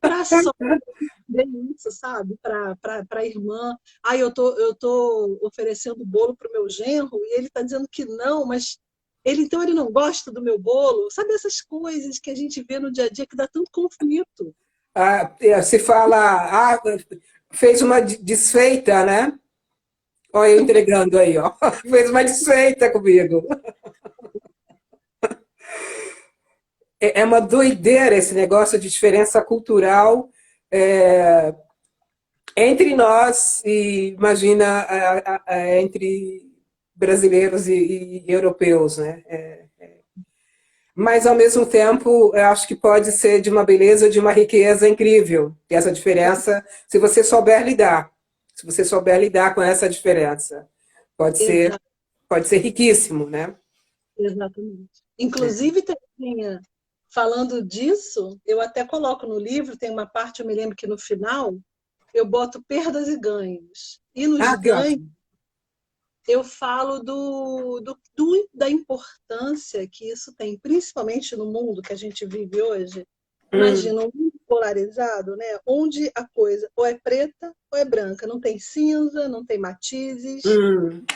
Para só isso, sabe? Para a irmã. Aí eu tô oferecendo bolo para o meu genro e ele está dizendo que não, mas então ele não gosta do meu bolo. Sabe essas coisas que a gente vê no dia a dia que dá tanto conflito? Ah, se fala, fez uma desfeita, né? Olha eu entregando aí, ó. Fez uma desfeita comigo. É uma doideira esse negócio de diferença cultural é, entre nós e imagina entre brasileiros e europeus, né? Mas ao mesmo tempo, eu acho que pode ser de uma beleza, de uma riqueza incrível. E essa diferença, se você souber lidar, se você souber lidar com essa diferença, pode ser, Exa pode ser riquíssimo, né? exatamente. Inclusive, Terezinha, falando disso, eu até coloco no livro, tem uma parte, eu me lembro que no final, eu boto perdas e ganhos. E nos Ah, que ganhos, ótimo. eu falo da importância que isso tem, principalmente no mundo que a gente vive hoje. Hum, Imagina um mundo polarizado, né? Onde a coisa ou é preta ou é branca, não tem cinza, não tem matizes, hum,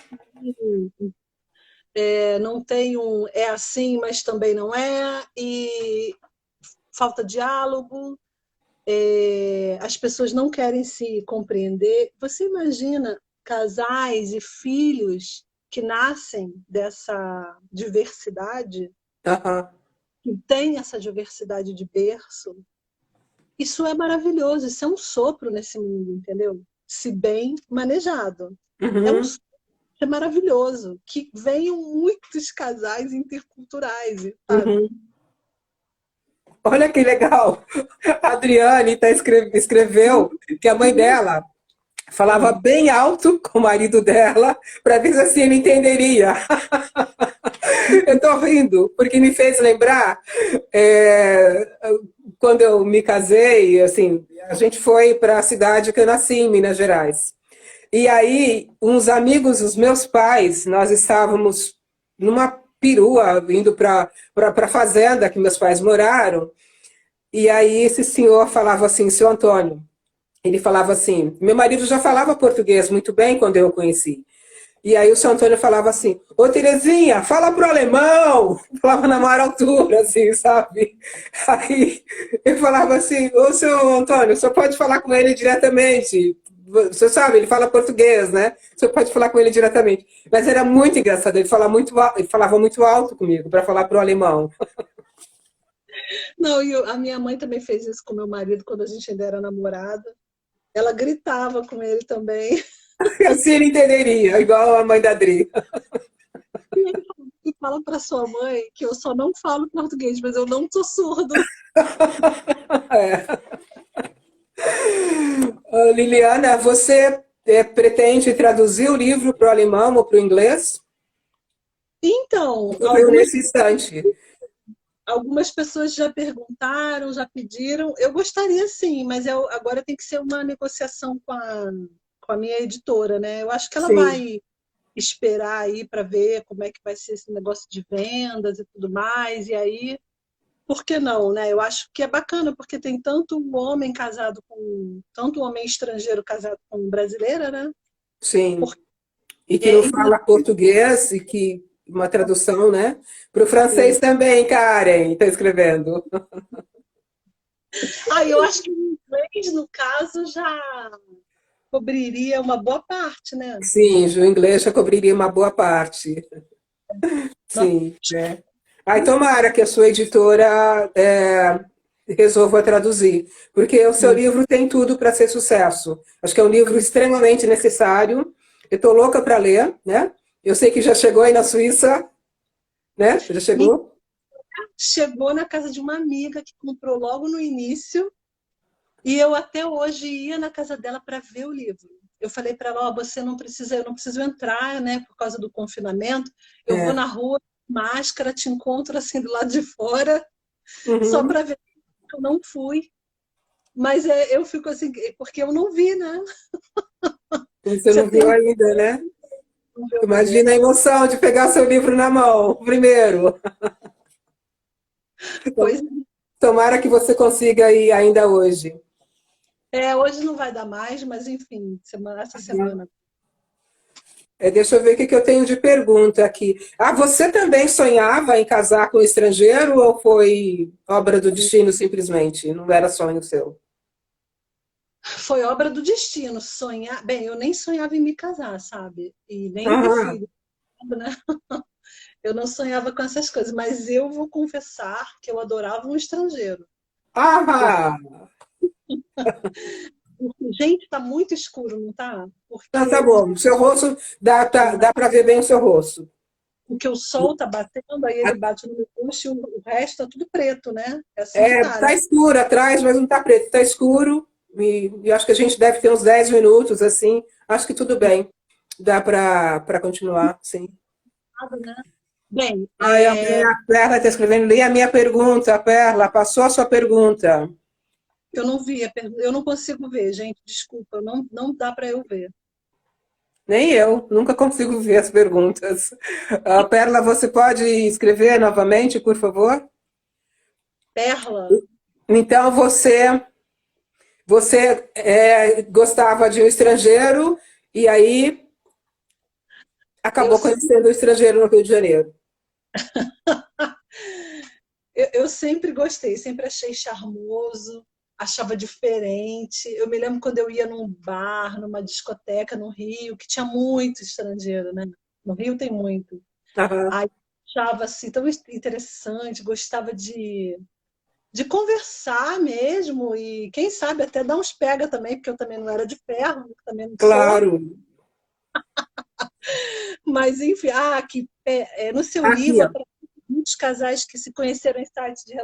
não tem um é assim, mas também não é, e falta diálogo, as pessoas não querem se compreender. Você imagina casais e filhos que nascem dessa diversidade, aham, que tem essa diversidade de berço? Isso é maravilhoso, isso é um sopro nesse mundo, entendeu? Se bem manejado. É um uhum. sopro, é maravilhoso, que venham muitos casais interculturais, sabe? Uhum. Olha que legal. A Adriane escreveu que a mãe dela falava Hum. bem alto com o marido dela para ver se assim ele entenderia. Eu estou rindo, porque me fez lembrar quando eu me casei, assim, a gente foi para a cidade que eu nasci, em Minas Gerais. E aí, uns amigos dos meus pais, nós estávamos numa perua, indo para a fazenda que meus pais moraram, e aí esse senhor falava assim, seu Antônio, ele falava assim, meu marido já falava português muito bem quando eu o conheci. E aí o seu Antônio falava assim, ô Terezinha, fala pro alemão! Falava na maior altura, assim, sabe? Aí eu falava assim, ô seu Antônio, você pode falar com ele diretamente. Você sabe, ele fala português, né? Você pode falar com ele diretamente. Mas era muito engraçado, ele falava muito alto comigo para falar pro alemão. Não, e a minha mãe também fez isso com meu marido quando a gente ainda era namorada. Ela gritava com ele também. Assim ele entenderia, igual a mãe da Adri. E ele fala para sua mãe que eu só não falo português, mas eu não sou surdo. É. Liliana, você pretende traduzir o livro para o alemão ou para o inglês? Então, Ocorreu nesse instante. algumas pessoas já perguntaram, já pediram. Eu gostaria sim, mas agora tem que ser uma negociação com a minha editora, né? Eu acho que ela Sim, vai esperar aí para ver como é que vai ser esse negócio de vendas e tudo mais. E aí, por que não, né? Eu acho que é bacana, porque tem tanto homem estrangeiro casado com brasileira, né? sim. Porque, E que não inclusive, fala português e que uma tradução, né? Para o francês também, Karen, está escrevendo. eu acho que o inglês, no caso, já cobriria uma boa parte, né? Sim, o inglês já cobriria uma boa parte. Nossa, Sim, né? Aí tomara que a sua editora resolva traduzir, porque o seu livro tem tudo para ser sucesso. Acho que é um livro extremamente necessário. Eu estou louca para ler, né? Eu sei que já chegou aí na Suíça, né? Já chegou? chegou na casa de uma amiga que comprou logo no início e eu até hoje ia na casa dela para ver o livro. Eu falei para ela, você não precisa, eu não preciso entrar, né, por causa do confinamento. Eu vou É. na rua, máscara, te encontro assim do lado de fora, só Uhum. para ver. Eu não fui, mas eu fico assim, porque eu não vi, né? Você Você não viu tem ainda, né? que ver o livro. Imagina a emoção de pegar seu livro na mão, primeiro. Pois Tomara que você consiga ir ainda hoje. hoje não vai dar mais, mas enfim, essa semana. Deixa eu ver o que eu tenho de pergunta aqui. Ah, você também sonhava em casar com um estrangeiro ou foi obra do destino simplesmente? Não era sonho seu? Foi obra do destino, sonhar. Bem, eu nem sonhava em me casar, sabe? E nem ter Aham. filho, né? Eu não sonhava com essas coisas, mas eu vou confessar que eu adorava um estrangeiro. Eu, Ah, gente, tá muito escuro, não tá? não, tá Porque bom. O seu rosto, dá para ver bem o seu rosto. o sol tá batendo, aí ele bate no meu rosto e o resto tá tudo preto, né? É assim que É, tá, tá né? escuro atrás, mas não tá preto, tá escuro. E acho que a gente deve ter uns 10 minutos, assim. Acho que tudo bem. Dá para continuar, sim. Bem, Ai, a Perla está escrevendo. Li a minha pergunta, Perla. Passou a sua pergunta. eu não vi, eu não consigo ver, gente, desculpa, não dá para eu ver. Nem eu, nunca consigo ver as perguntas. Perla, você pode escrever novamente, por favor? Perla, Então, você gostava de um estrangeiro e aí eu, acabou conhecendo o estrangeiro no Rio de Janeiro. eu sempre gostei, sempre achei charmoso, achava diferente. Eu me lembro quando eu ia num bar, numa discoteca no Rio, que tinha muito estrangeiro, né? No Rio tem muito. Aham. Aí achava assim tão interessante, gostava de conversar mesmo e quem sabe até dar uns pega também, porque eu também não era de ferro, também não sou. Claro. Mas enfim, no seu Aqui, livro ó. aparecem muitos casais que se conheceram em sites de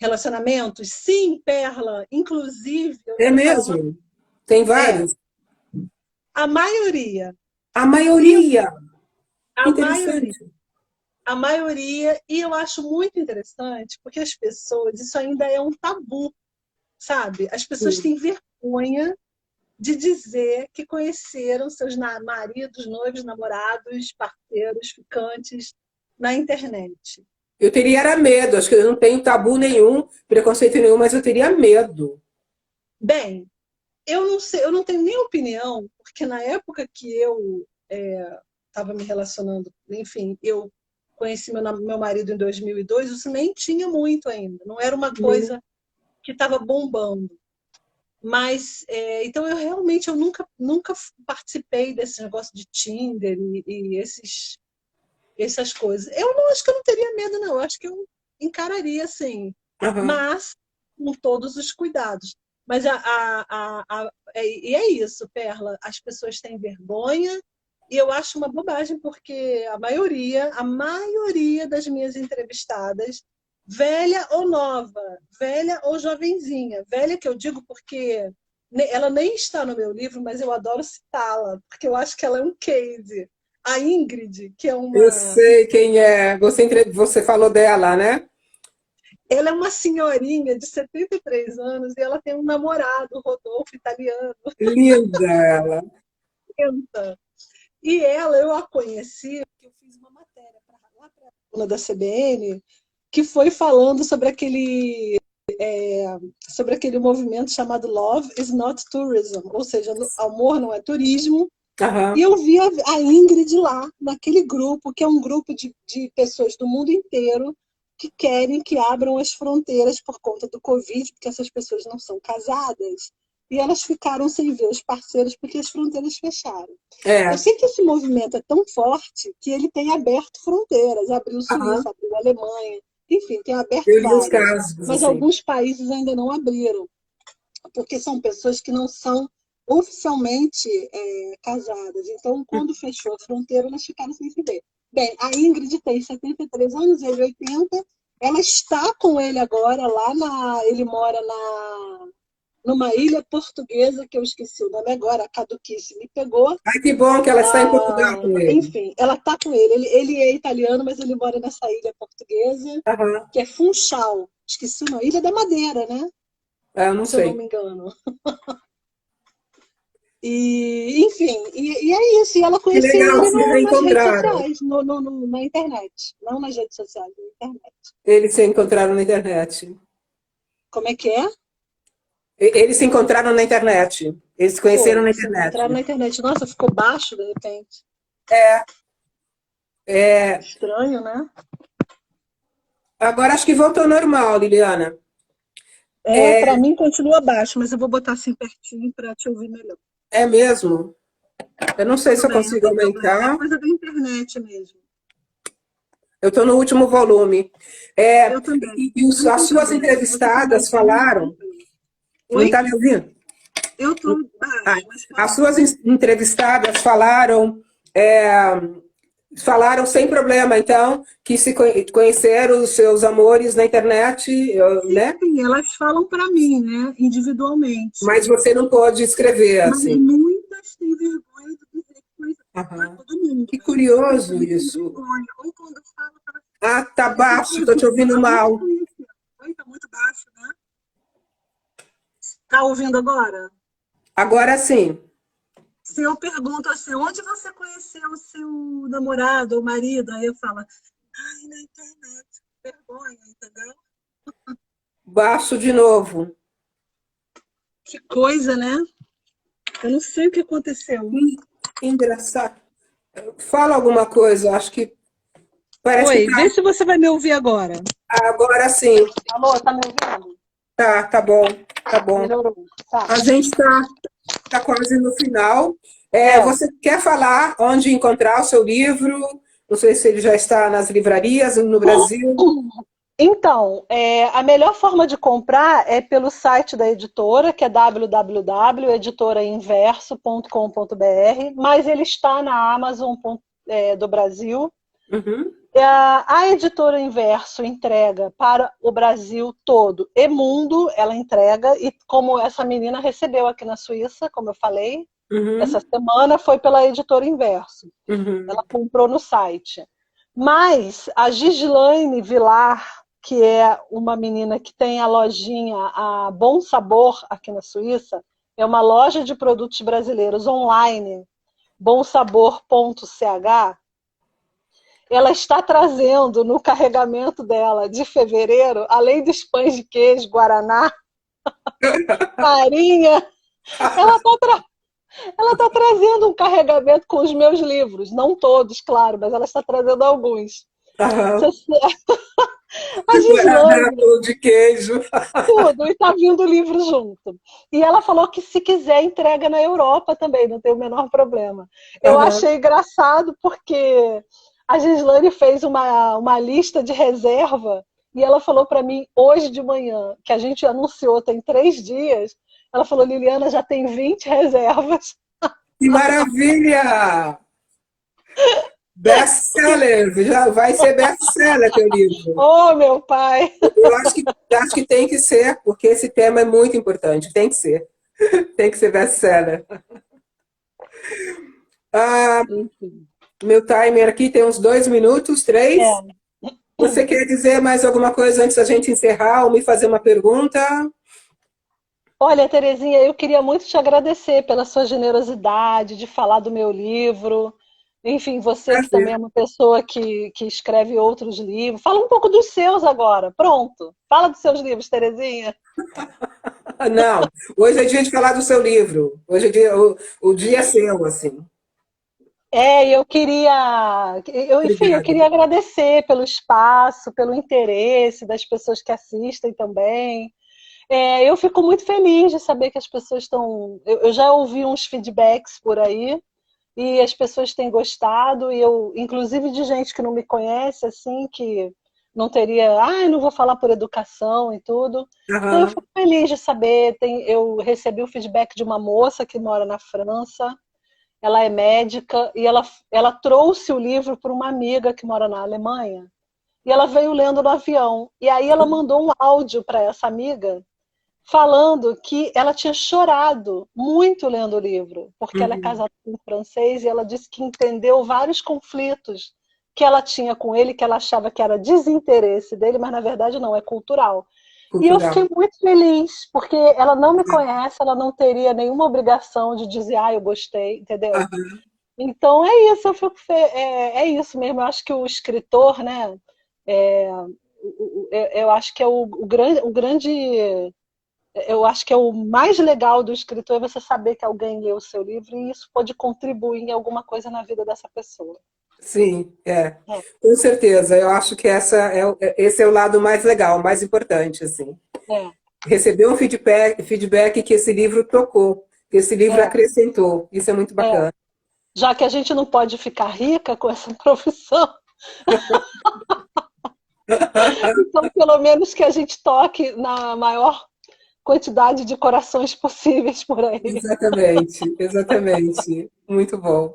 relacionamentos. Sim, Perla, inclusive, eu É vou falar uma. mesmo? Tem É, vários? a maioria. A E maioria. Que a maioria. interessante. A maioria, e eu acho muito interessante, porque as pessoas, isso ainda é um tabu, sabe? As pessoas Sim. têm vergonha de dizer que conheceram seus maridos, noivos, namorados, parceiros, ficantes na internet. Eu teria era medo, acho que eu não tenho tabu nenhum, preconceito nenhum, mas eu teria medo. Bem, eu não sei, eu não tenho nem opinião, porque na época que eu estava me relacionando, enfim, eu conheci meu marido em 2002, isso nem tinha muito ainda, não era uma Uhum. coisa que estava bombando. Mas, então, eu nunca participei desse negócio de Tinder e essas coisas. Eu não acho que eu não teria medo, não. Eu acho que eu encararia, assim, Aham. mas com todos os cuidados. Mas e é isso, Perla. As pessoas têm vergonha e eu acho uma bobagem, porque a maioria das minhas entrevistadas, velha ou nova, velha ou jovenzinha, velha que eu digo porque ela nem está no meu livro, mas eu adoro citá-la, porque eu acho que ela é um case. A Ingrid, que é Eu uma. sei quem é. Você falou dela, né? Ela é uma senhorinha de 73 anos e ela tem um namorado, Rodolfo, italiano. Linda ela. E ela, eu a conheci, porque eu fiz uma matéria lá para a coluna da CBN, que foi falando sobre aquele movimento chamado Love is not tourism, ou seja, amor não é turismo. E Aham. eu vi a Ingrid lá, naquele grupo, que é um grupo de pessoas do mundo inteiro que querem que abram as fronteiras por conta do Covid, porque essas pessoas não são casadas. E elas ficaram sem ver os parceiros porque as fronteiras fecharam. Eu É. sei que esse movimento é tão forte que ele tem aberto fronteiras, abriu Aham. Suíça, abriu Alemanha, enfim, tem aberto Eu li uns várias. casos, Mas assim. alguns países ainda não abriram porque são pessoas que não são oficialmente casadas. Então, quando fechou a fronteira, elas ficaram sem se ver. Bem, a Ingrid tem 73 anos, ele 80. Ela está com ele agora lá ele mora numa ilha portuguesa que eu esqueci o nome agora, a caduquice me pegou. Ai, que bom que ela está em Portugal com ele. Enfim, ela está com ele. Ele é italiano, mas ele mora nessa ilha portuguesa Aham. que é Funchal. Esqueci o nome. Ilha da Madeira, né? Ah, eu não Se eu não sei. me engano. Enfim, é isso. E ela Que conheceu legal que ele se nas redes reencontraram. sociais, na internet. Não nas redes sociais, na internet. Eles se encontraram na internet. Como é que é? Eles se encontraram na internet. Eles se conheceram Foi. na Se encontraram internet. na internet. Nossa, ficou baixo de repente. É, Estranho, né? agora acho que voltou ao normal, Liliana. Para mim continua baixo, mas eu vou botar assim pertinho para te ouvir melhor. É mesmo? Eu não sei Tudo se eu bem, não consigo tem problema. É aumentar. coisa da internet mesmo. Eu estou no último volume. É, Eu também. Não as tem suas problema. Se você entrevistadas conversar, não tem falaram. problema. Não Oi? está me ouvindo? Eu tô Ah, baixo, mas as pode suas falar. entrevistadas falaram sem problema, então, que se conheceram os seus amores na internet, né? Sim, elas falam para mim, né? Individualmente. Mas você não pode escrever Mas assim. muitas têm vergonha de dizer que conheceu. Não é Aham. todo mundo, Que mas muitas curioso vezes têm isso. vergonha. Ou quando fala, fala assim, Ah, tá eu fico baixo, tô te ouvindo aonde mal. conheceu? Oi, tá muito baixo, né? Tá ouvindo agora? Agora sim. Se eu pergunto assim, onde você conheceu o seu namorado ou marido? Aí eu falo, ai, na internet, vergonha, entendeu? Baixo de novo. Que coisa, né? Eu não sei o que aconteceu. Engraçado. Fala alguma coisa, acho que parece que Oi, vê se você vai me ouvir agora. agora sim. Alô, tá me ouvindo? Tá bom, tá bom. Melhorou. Tá. A gente tá quase no final. É. Você quer falar onde encontrar o seu livro? Não sei se ele já está nas livrarias no Brasil. Então, a melhor forma de comprar é pelo site da editora, que é www.editorainverso.com.br, mas ele está na Amazon do Brasil. Uhum, A editora Inverso entrega para o Brasil todo e mundo, ela entrega, e como essa menina recebeu aqui na Suíça, como eu falei, essa uhum, semana foi pela editora Inverso. uhum, Ela comprou no site. Mas a Gislaine Vilar, que é uma menina que tem a lojinha a Bom Sabor aqui na Suíça, é uma loja de produtos brasileiros online, bomsabor.ch. Ela está trazendo no carregamento dela de fevereiro, além dos pães de queijo, guaraná, farinha, ela está trazendo um carregamento com os meus livros. Não todos, claro, mas ela está trazendo alguns. aham. A Guaraná, Gislaine, pão de queijo. tudo, e está vindo o livro junto. E ela falou que se quiser entrega na Europa também, não tem o menor problema. Eu Aham. achei engraçado porque a Gislaine fez uma lista de reserva e ela falou para mim hoje de manhã, que a gente anunciou tem 3 dias, ela falou, Liliana, já tem 20 reservas. Que maravilha! Best-seller, já vai ser best-seller teu livro. Oh, meu pai! Eu acho que tem que ser, porque esse tema é muito importante. Tem que ser. Tem que ser best-seller. Ah, Enfim. meu timer aqui tem uns 2 minutos, 3. É. Você quer dizer mais alguma coisa antes da gente encerrar ou me fazer uma pergunta? Olha, Terezinha, eu queria muito te agradecer pela sua generosidade de falar do meu livro. Enfim, você que também Prazer. é uma pessoa que escreve outros livros. Fala um pouco dos seus agora. Pronto. Fala dos seus livros, Terezinha. Ah, não, hoje é dia de falar do seu livro. Hoje é dia, o dia é seu, assim. Eu queria, enfim, eu Obrigada. queria agradecer pelo espaço, pelo interesse das pessoas que assistem também. Eu fico muito feliz de saber que as pessoas estão. Eu já ouvi uns feedbacks por aí e as pessoas têm gostado, e eu, inclusive de gente que não me conhece, assim, que não teria, eu não vou falar por educação e tudo. Então eu Aham. fico feliz de saber. Eu recebi o feedback de uma moça que mora na França, ela é médica, e ela trouxe o livro para uma amiga que mora na Alemanha, e ela veio lendo no avião. E aí ela mandou um áudio para essa amiga falando que ela tinha chorado muito lendo o livro, porque ela é Uhum. casada com um francês e ela disse que entendeu vários conflitos que ela tinha com ele, que ela achava que era desinteresse dele, mas na verdade não, é cultural. E eu Cultural. fiquei muito feliz, porque ela não me conhece, ela não teria nenhuma obrigação de dizer, eu gostei, entendeu? Aham. Então é isso, é isso mesmo. Eu acho que o escritor, né? Eu acho que é o grande eu acho que é o mais legal do escritor é você saber que alguém leu o seu livro e isso pode contribuir em alguma coisa na vida dessa pessoa. Sim, é. É, Com certeza. Eu acho que esse é o lado mais legal, mais importante, assim. é, Receber um feedback que esse livro tocou, que esse livro é, acrescentou. Isso é muito é. bacana. Já que a gente não pode ficar rica com essa profissão, então pelo menos que a gente toque na maior quantidade de corações possíveis por aí. Exatamente, exatamente. Muito bom.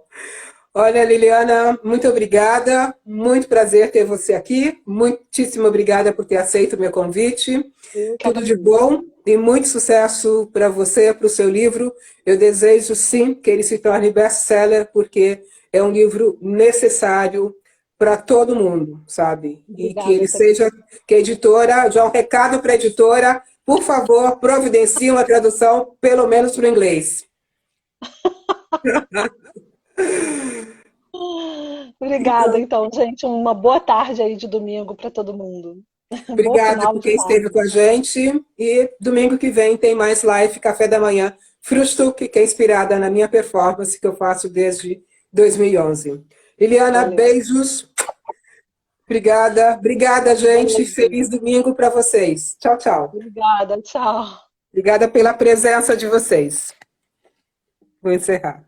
Olha, Liliana, muito obrigada. Muito prazer ter você aqui. Muitíssimo obrigada por ter aceito o meu convite. Eu que Tudo de agradeço. bom e muito sucesso para você, para o seu livro. Eu desejo sim que ele se torne best-seller, porque é um livro necessário para todo mundo, sabe? E que Obrigada, ele seja, Tereza. que a editora, já um recado para a editora, por favor, providencie uma tradução, pelo menos para o inglês. Obrigada, então, gente. Uma boa tarde aí de domingo para todo mundo. Bom Obrigada final por de quem esteve tarde. com a gente. E domingo que vem tem mais live, café da manhã, Frustuque, que é inspirada na minha performance que eu faço desde 2011. Liliana, Valeu. beijos. Obrigada. Obrigada, gente. Beijo. Feliz domingo para vocês. Tchau, tchau. Obrigada. Tchau. Obrigada pela presença de vocês. Vou encerrar.